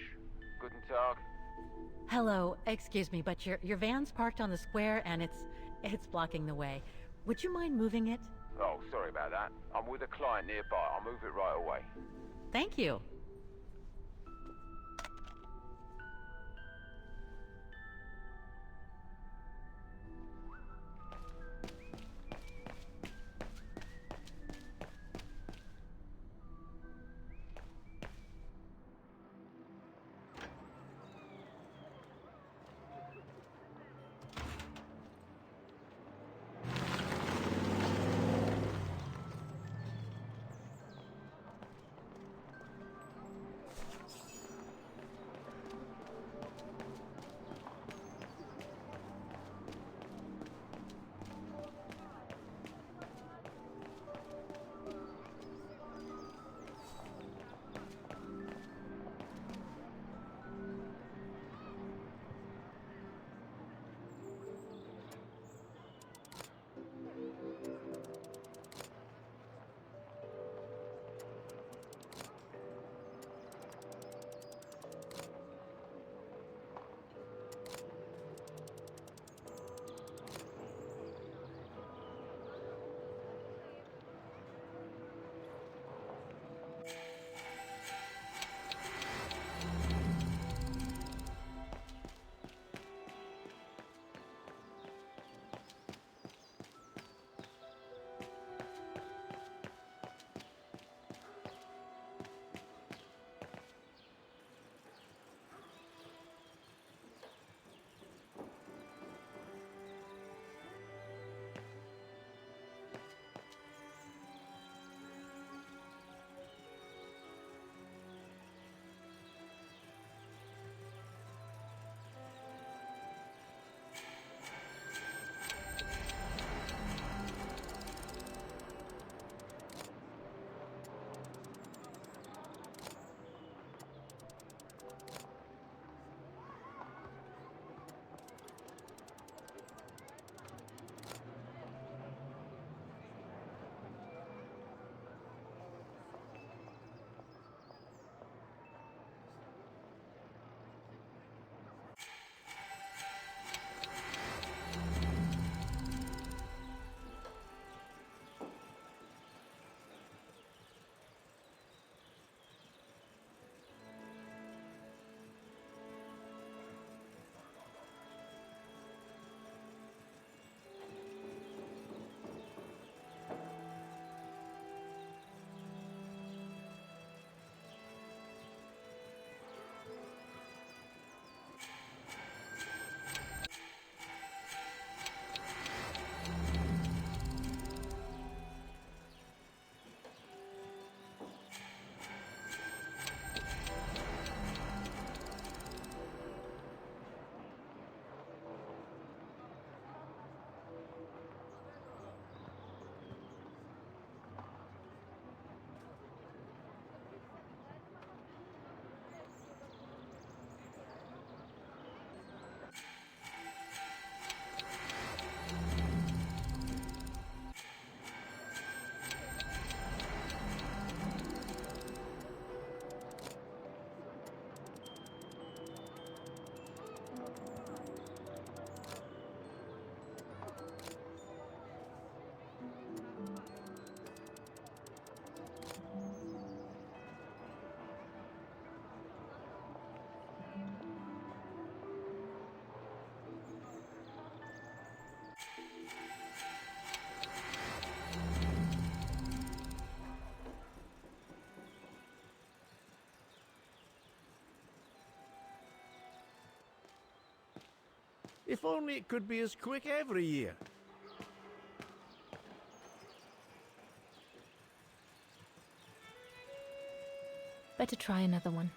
Guten Tag. Hello, excuse me, but your van's parked on the square and it's blocking the way. Would you mind moving it? Oh, sorry about that. I'm with a client nearby. I'll move it right away. Thank you. If only it could be as quick every year. Better try another one.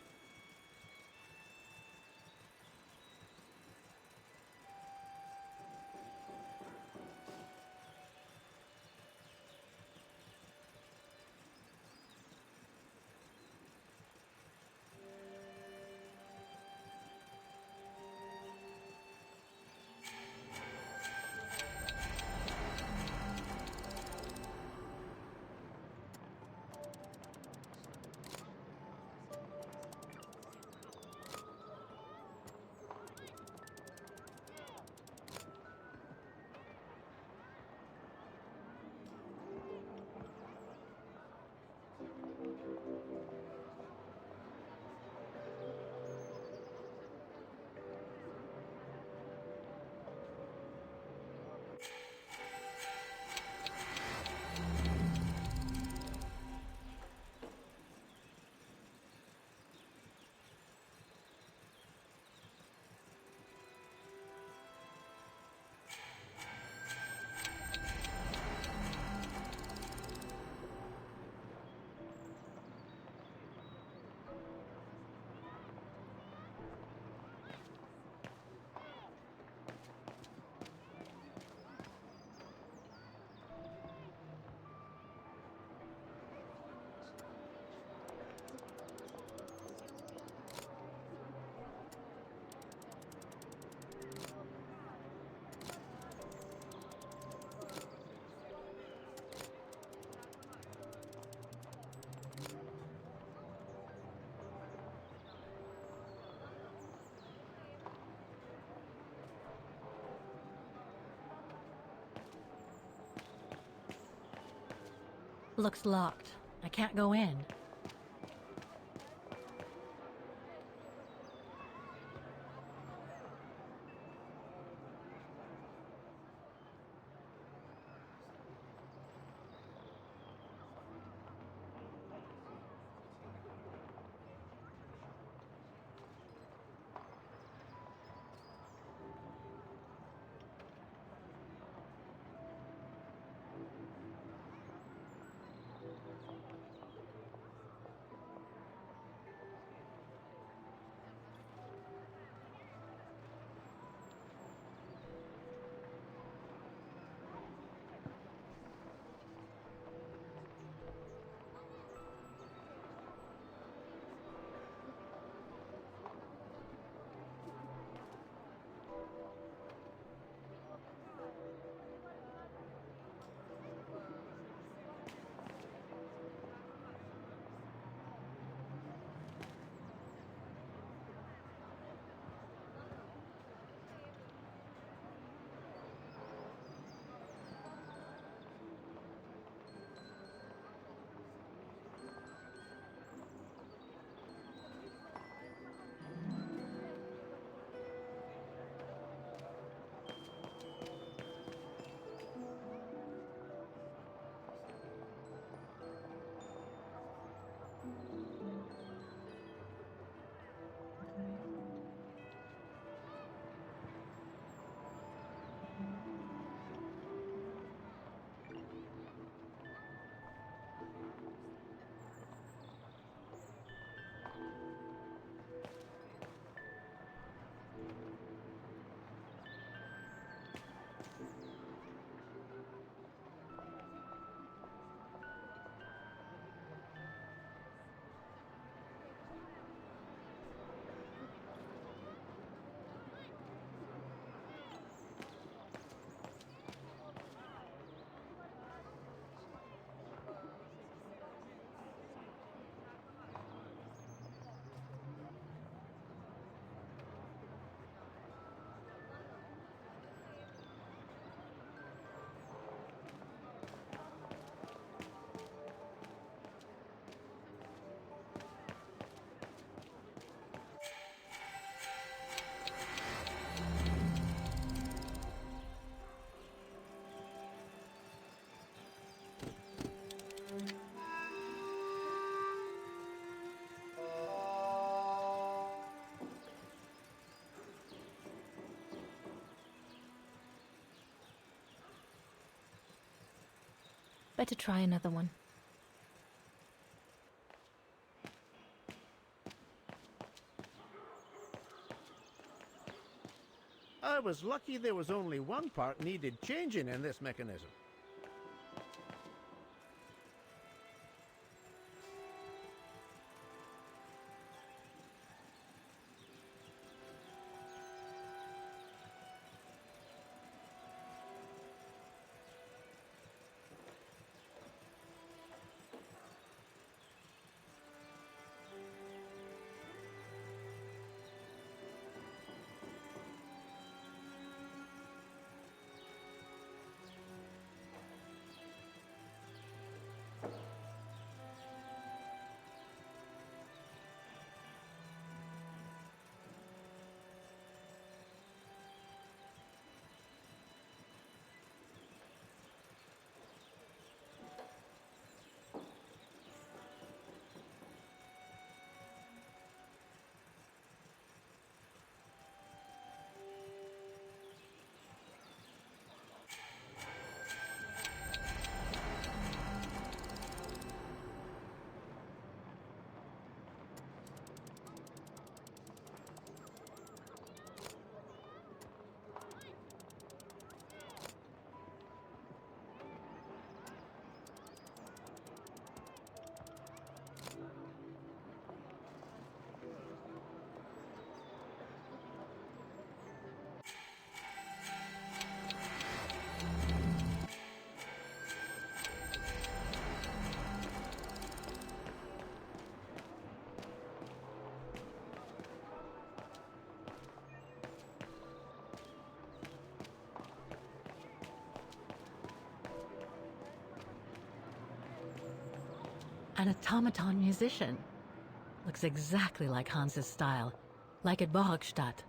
Looks locked. I can't go in. Better try another one. I was lucky there was only one part needed changing in this mechanism. An automaton musician. Looks exactly like Hans's style, like at Bohogstadt.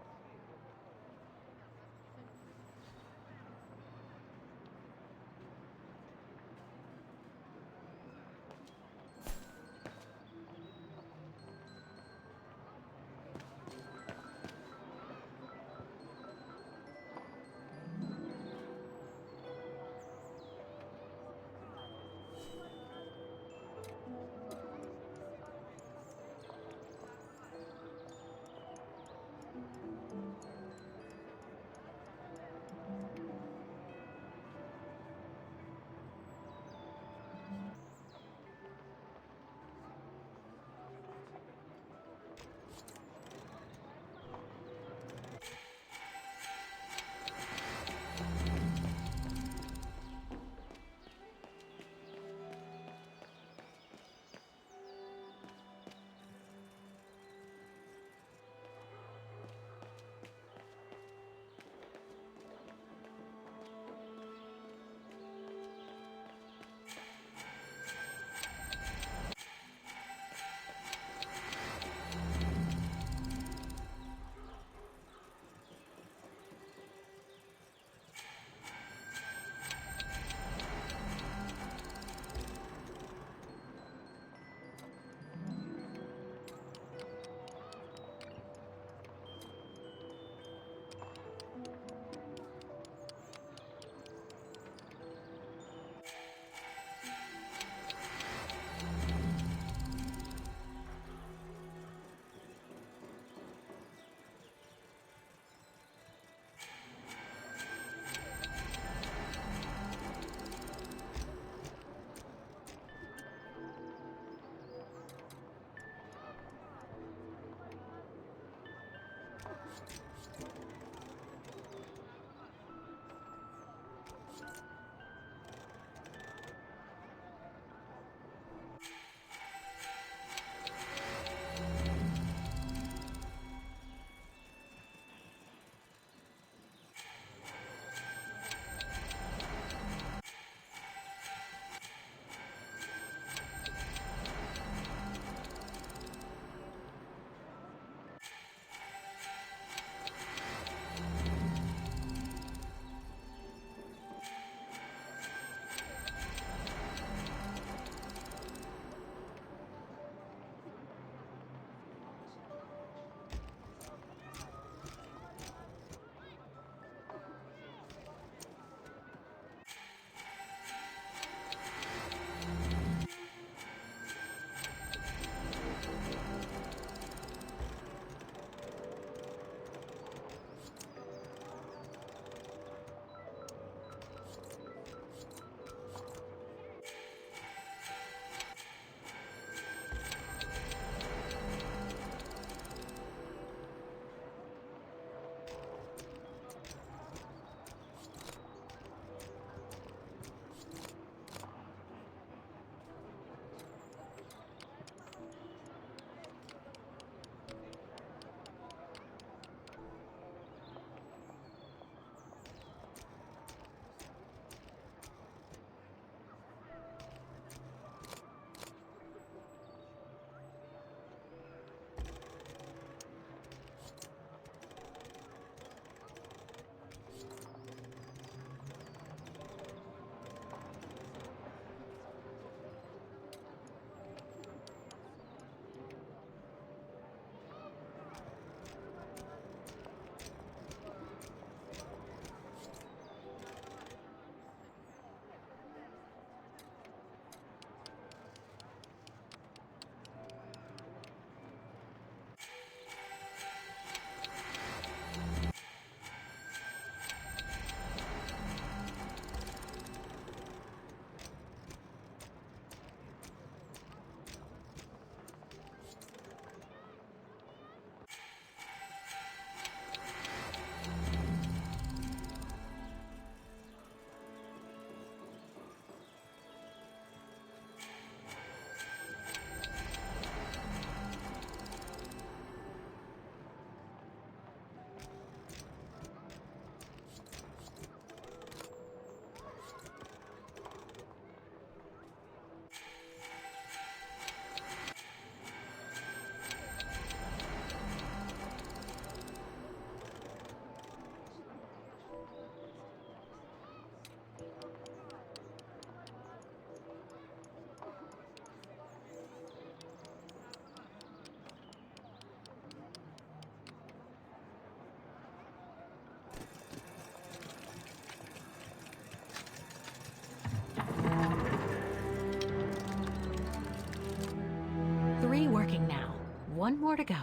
one more to go.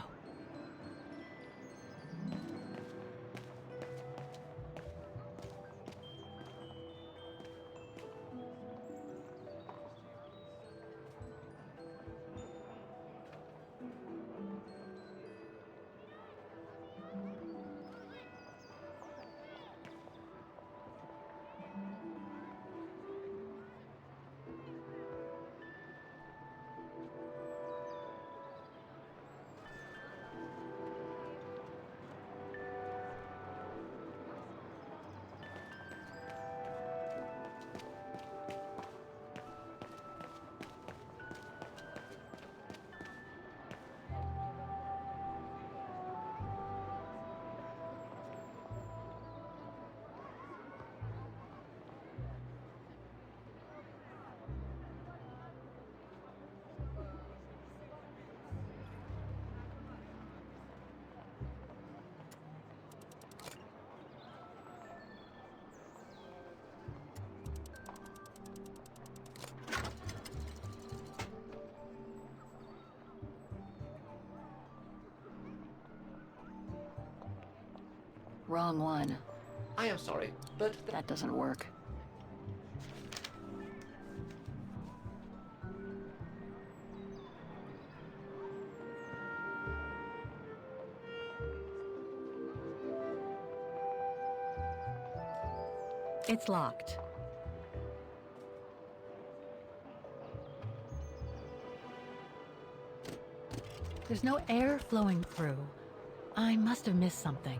Wrong one. I am sorry, but That doesn't work. It's locked. There's no air flowing through. I must have missed something.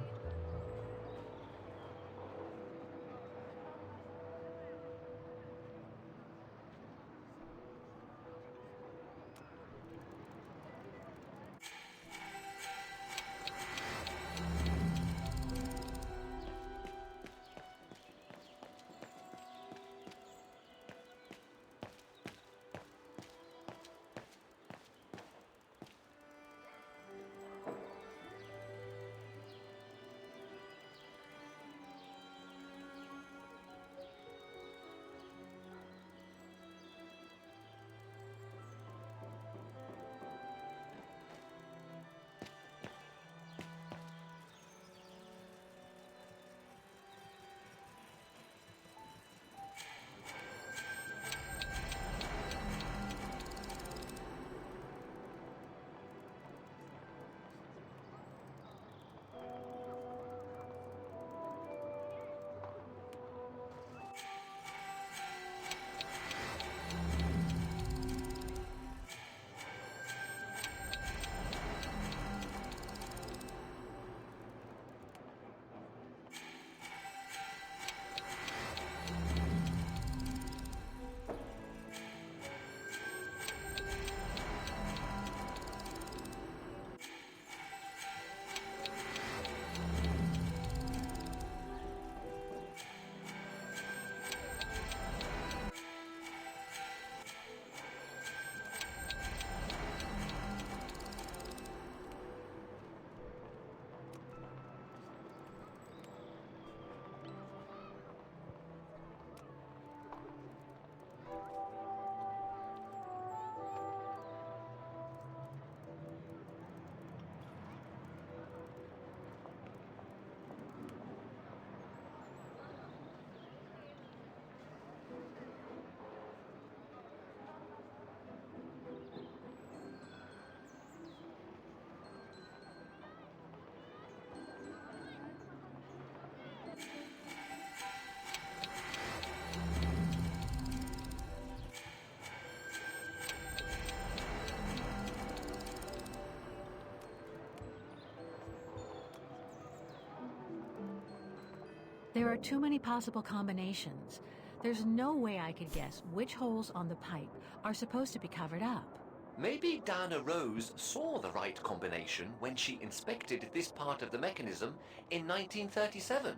There are too many possible combinations. There's no way I could guess which holes on the pipe are supposed to be covered up. maybe Dana Roze saw the right combination when she inspected this part of the mechanism in 1937.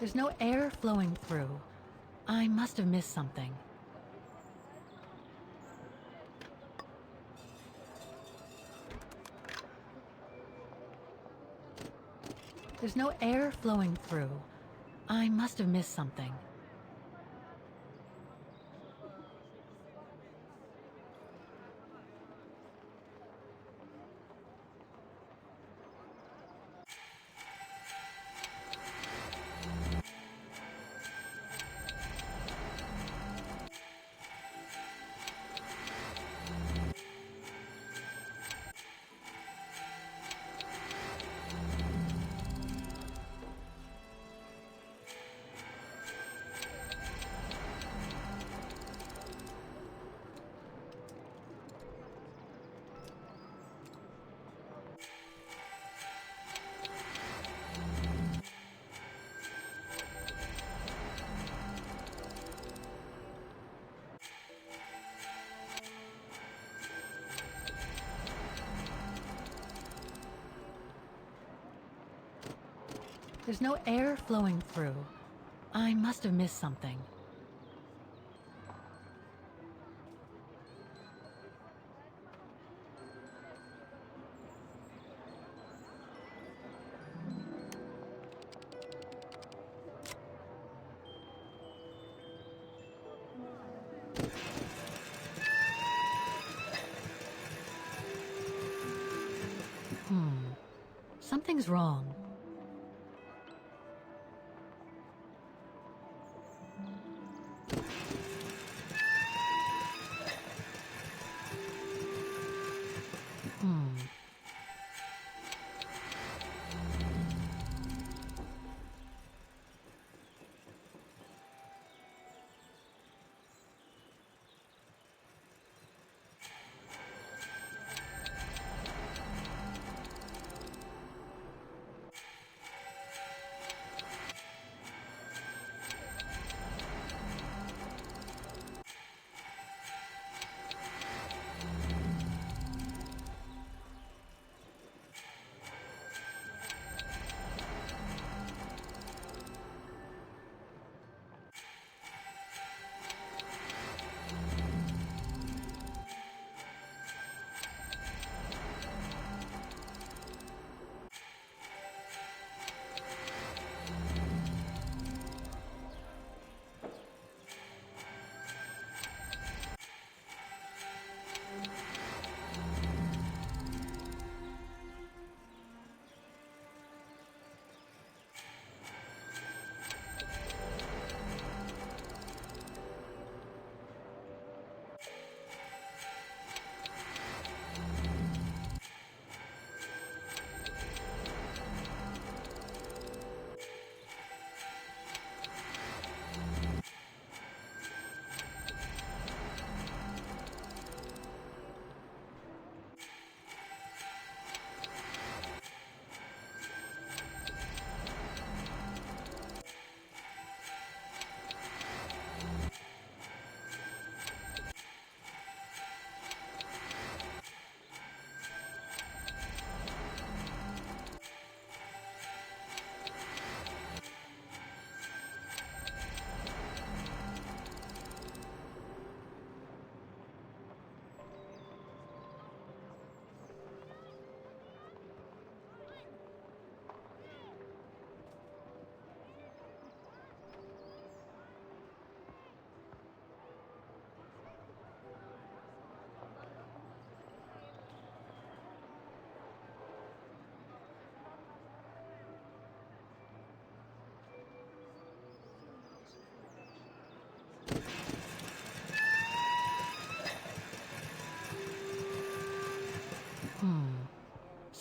There's no air flowing through. I must have missed something. There's no air flowing through. I must have missed something. There's no air flowing through. I must have missed something. Something's wrong.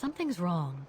Something's wrong.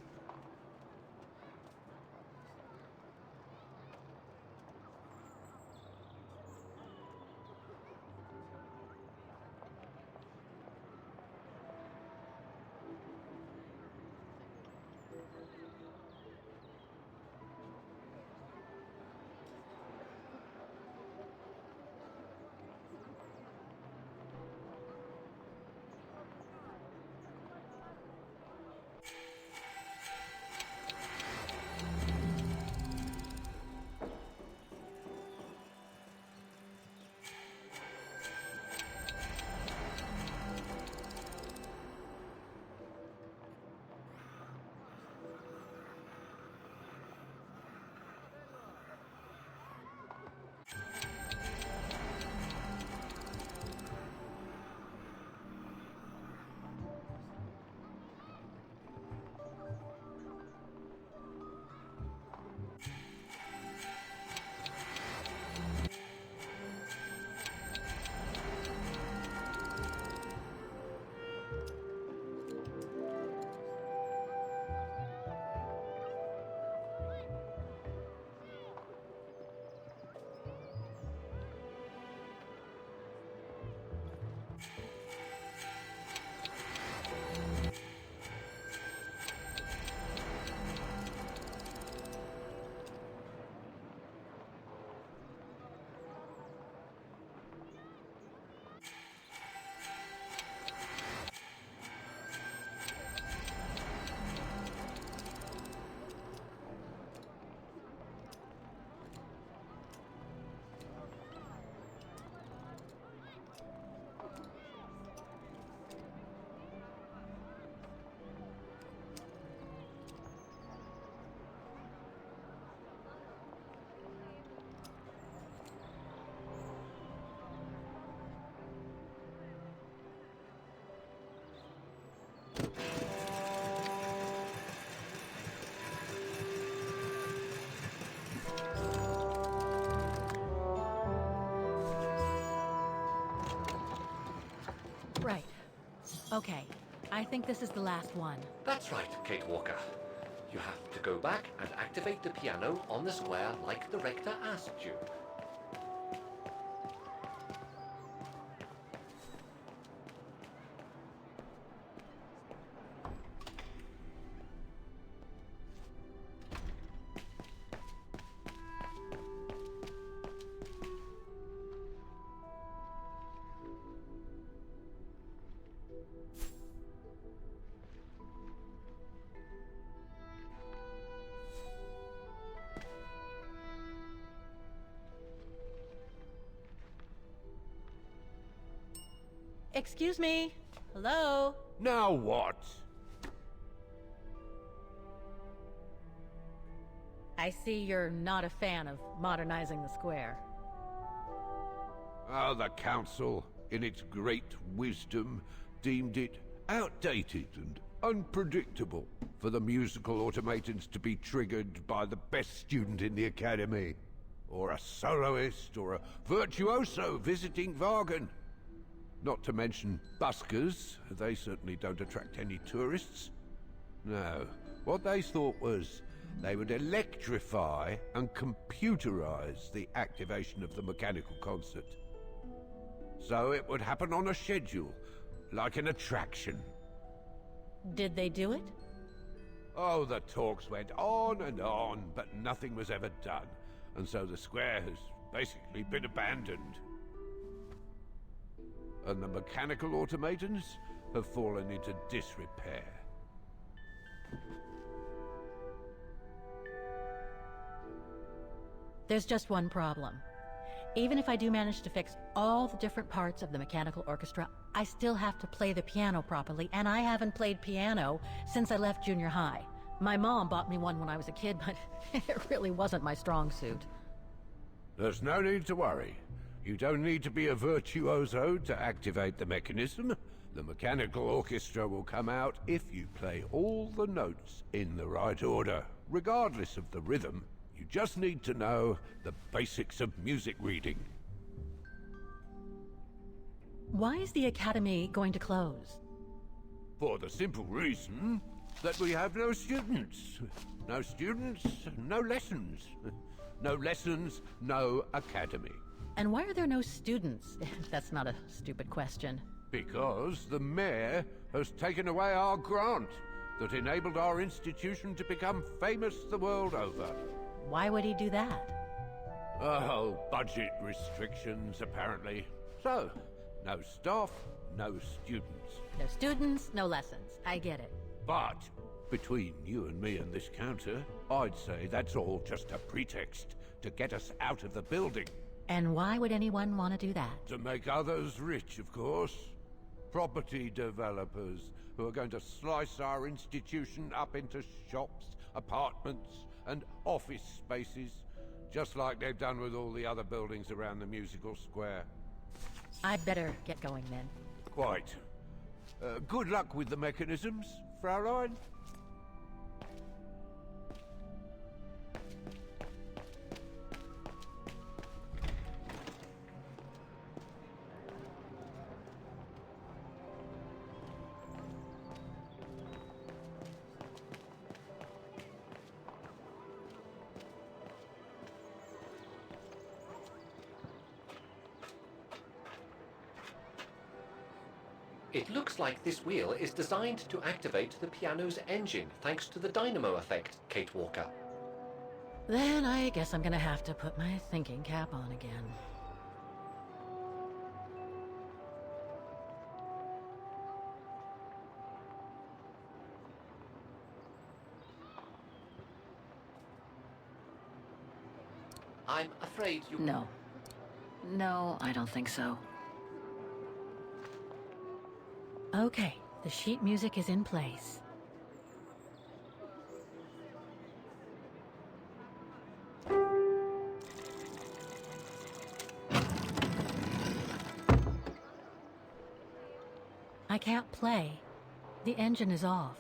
Right. Okay. I think this is the last one. That's right, Kate Walker. You have to go back and activate the piano on the square like the rector asked you. Excuse me? Hello? Now what? I see you're not a fan of modernizing the square. Oh, the council, in its great wisdom, deemed it outdated and unpredictable for the musical automatons to be triggered by the best student in the academy, or a soloist, or a virtuoso visiting Vaghen. Not to mention buskers. They certainly don't attract any tourists. No, what they thought was they would electrify and computerize the activation of the mechanical concert. So it would happen on a schedule, like an attraction. Did they do it? Oh, the talks went on, but nothing was ever done. And so the square has basically been abandoned. And the mechanical automatons have fallen into disrepair. There's just one problem. Even if I do manage to fix all the different parts of the mechanical orchestra, I still have to play the piano properly, and I haven't played piano since I left junior high. My mom bought me one when I was a kid, but it really wasn't my strong suit. There's no need to worry. You don't need to be a virtuoso to activate the mechanism. The mechanical orchestra will come out if you play all the notes in the right order, regardless of the rhythm. You just need to know the basics of music reading. Why is the academy going to close? For the simple reason that we have no students. No students, no lessons. No lessons, no academy. And why are there no students? That's not a stupid question. Because the mayor has taken away our grant that enabled our institution to become famous the world over. Why would he do that? Oh, budget restrictions, apparently. So, no staff, no students. No students, no lessons. I get it. But, between you and me and this counter, I'd say that's all just a pretext to get us out of the building. And why would anyone want to do that? To make others rich, of course. Property developers who are going to slice our institution up into shops, apartments, and office spaces, just like they've done with all the other buildings around the musical square. I'd better get going then. Quite. Good luck with the mechanisms, Fraulein. It looks like this wheel is designed to activate the piano's engine, thanks to the dynamo effect, Kate Walker. Then I guess I'm gonna have to put my thinking cap on again. I'm afraid you... No. No, I don't think so. Okay, the sheet music is in place. I can't play. The engine is off.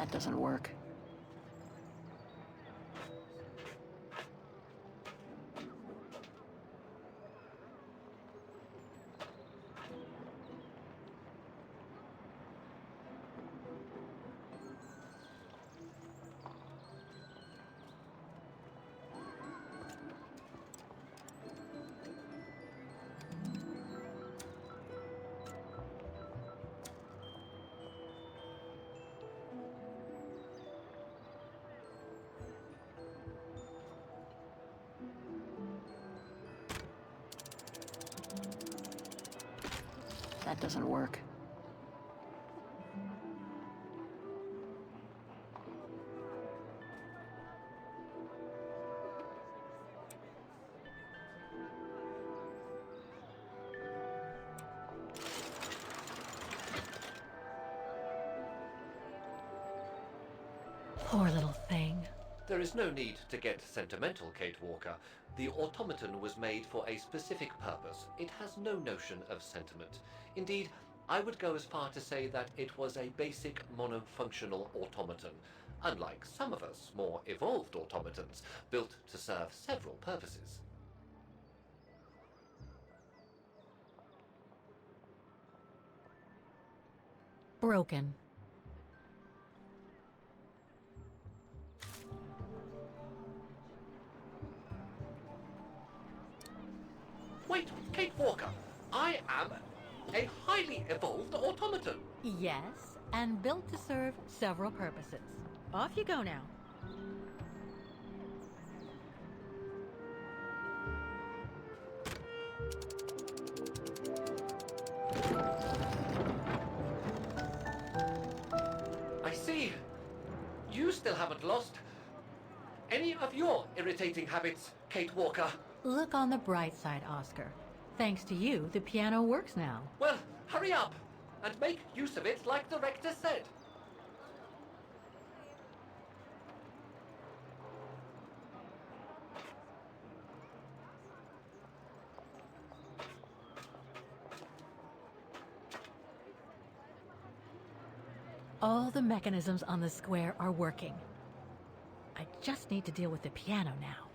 That doesn't work. That doesn't work. Poor little thing. There is no need to get sentimental, Kate Walker. The automaton was made for a specific purpose. It has no notion of sentiment. Indeed, I would go as far to say that it was a basic monofunctional automaton, unlike some of us more evolved automatons, built to serve several purposes. Broken. Wait, Kate Walker, I am a highly evolved automaton. Yes, and built to serve several purposes. Off you go now. I see. You still haven't lost any of your irritating habits, Kate Walker. Look on the bright side, Oscar. Thanks to you, the piano works now. Well, hurry up and make use of it like the rector said. All the mechanisms on the square are working. I just need to deal with the piano now.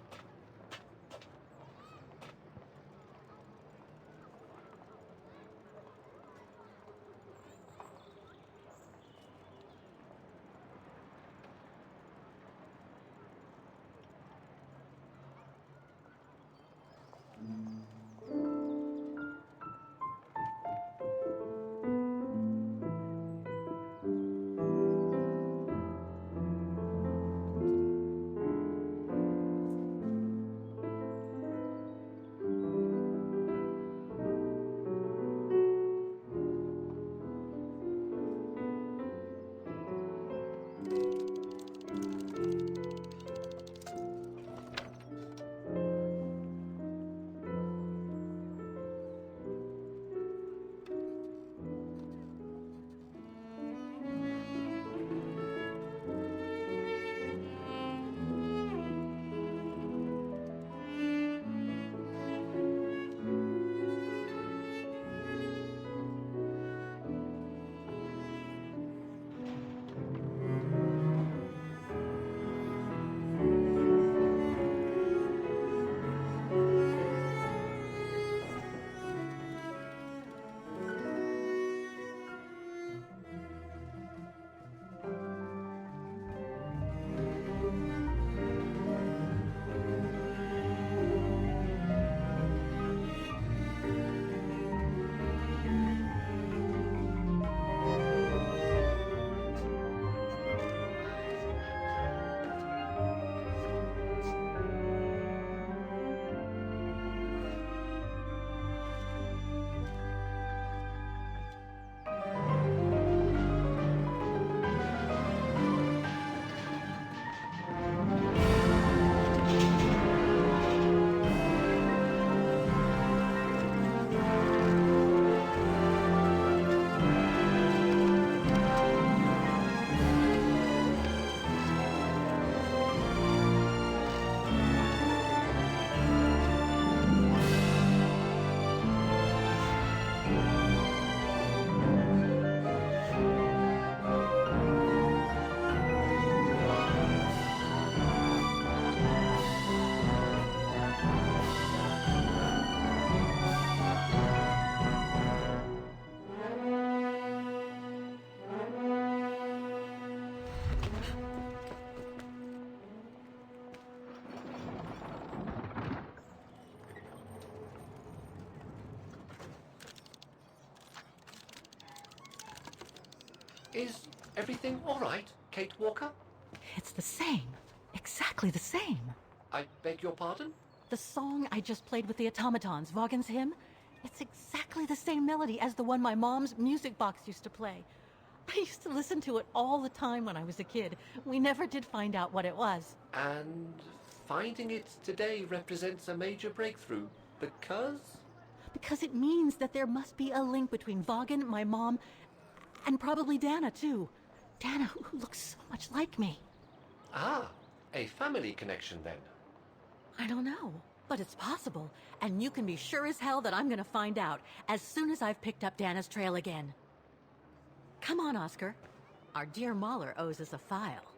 Is everything all right, Kate Walker? It's the same. Exactly the same. I beg your pardon? The song I just played with the automatons, Vaghen's hymn, it's exactly the same melody as the one my mom's music box used to play. I used to listen to it all the time when I was a kid. We never did find out what it was. And finding it today represents a major breakthrough, because? Because it means that there must be a link between Vaghen, my mom, and probably Dana, too. Dana, who looks so much like me. Ah, a family connection then. I don't know, but it's possible. And you can be sure as hell that I'm gonna find out as soon as I've picked up Dana's trail again. Come on, Oscar. Our dear Mahler owes us a file.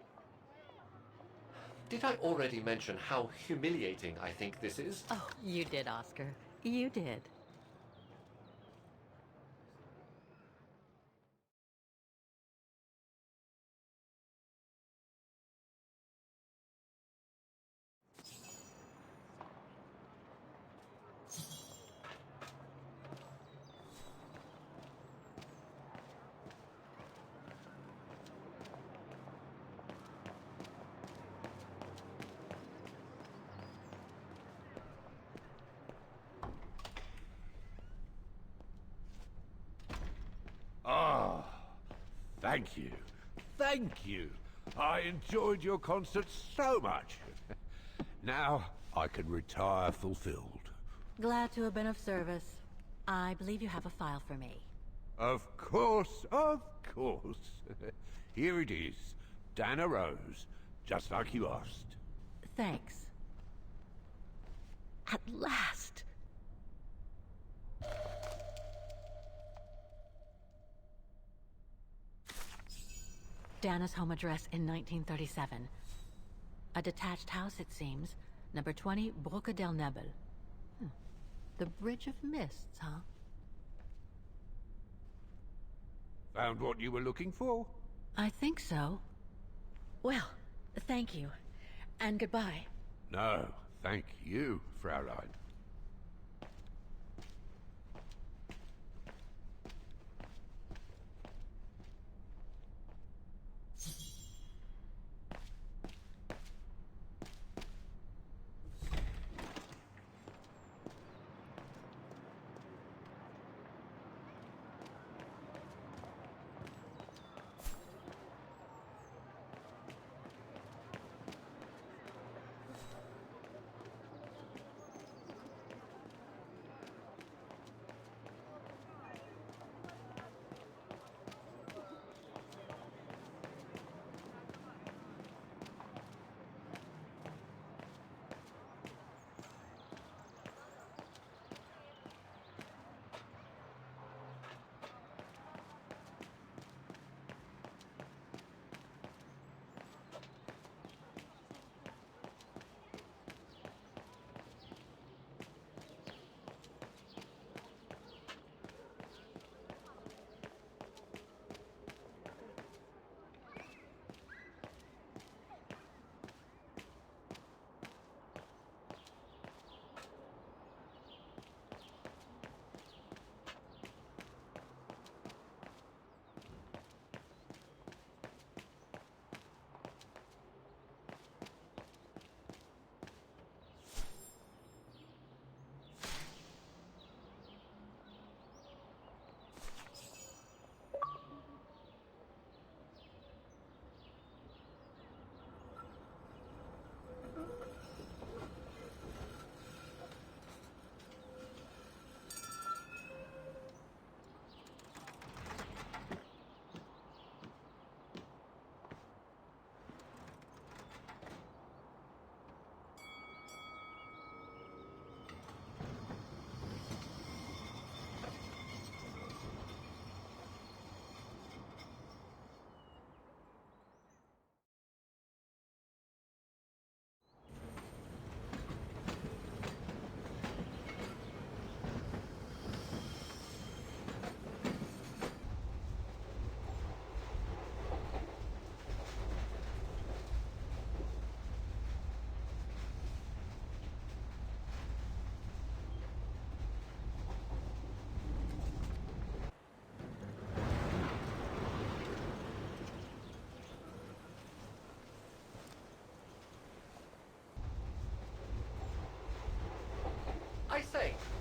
Did I already mention how humiliating I think this is? Oh, you did, Oscar. You did. Ah, thank you. Thank you. I enjoyed your concert so much. Now I can retire fulfilled. Glad to have been of service. I believe you have a file for me. Of course, of course. Here it is. Dana Roze, just like you asked. Thanks. At last! Dana's home address in 1937. A detached house, it seems. Number 20, Brücke del Nebel. The Bridge of Mists, huh? Found what you were looking for? I think so. Well, thank you. And goodbye. No, thank you, Fraulein.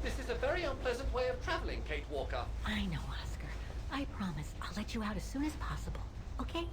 This is a very unpleasant way of traveling, Kate Walker. I know, Oscar. I promise I'll let you out as soon as possible, okay?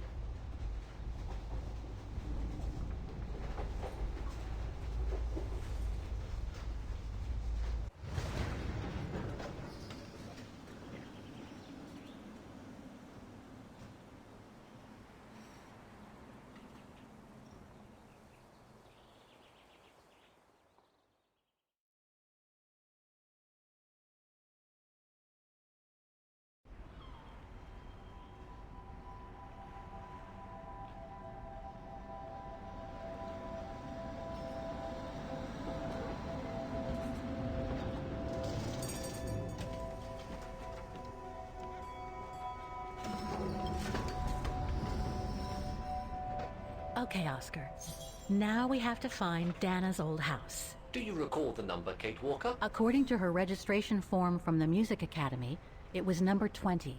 Okay, Oscar. Now we have to find Dana's old house. Do you recall the number, Kate Walker? According to her registration form from the Music Academy, it was number 20.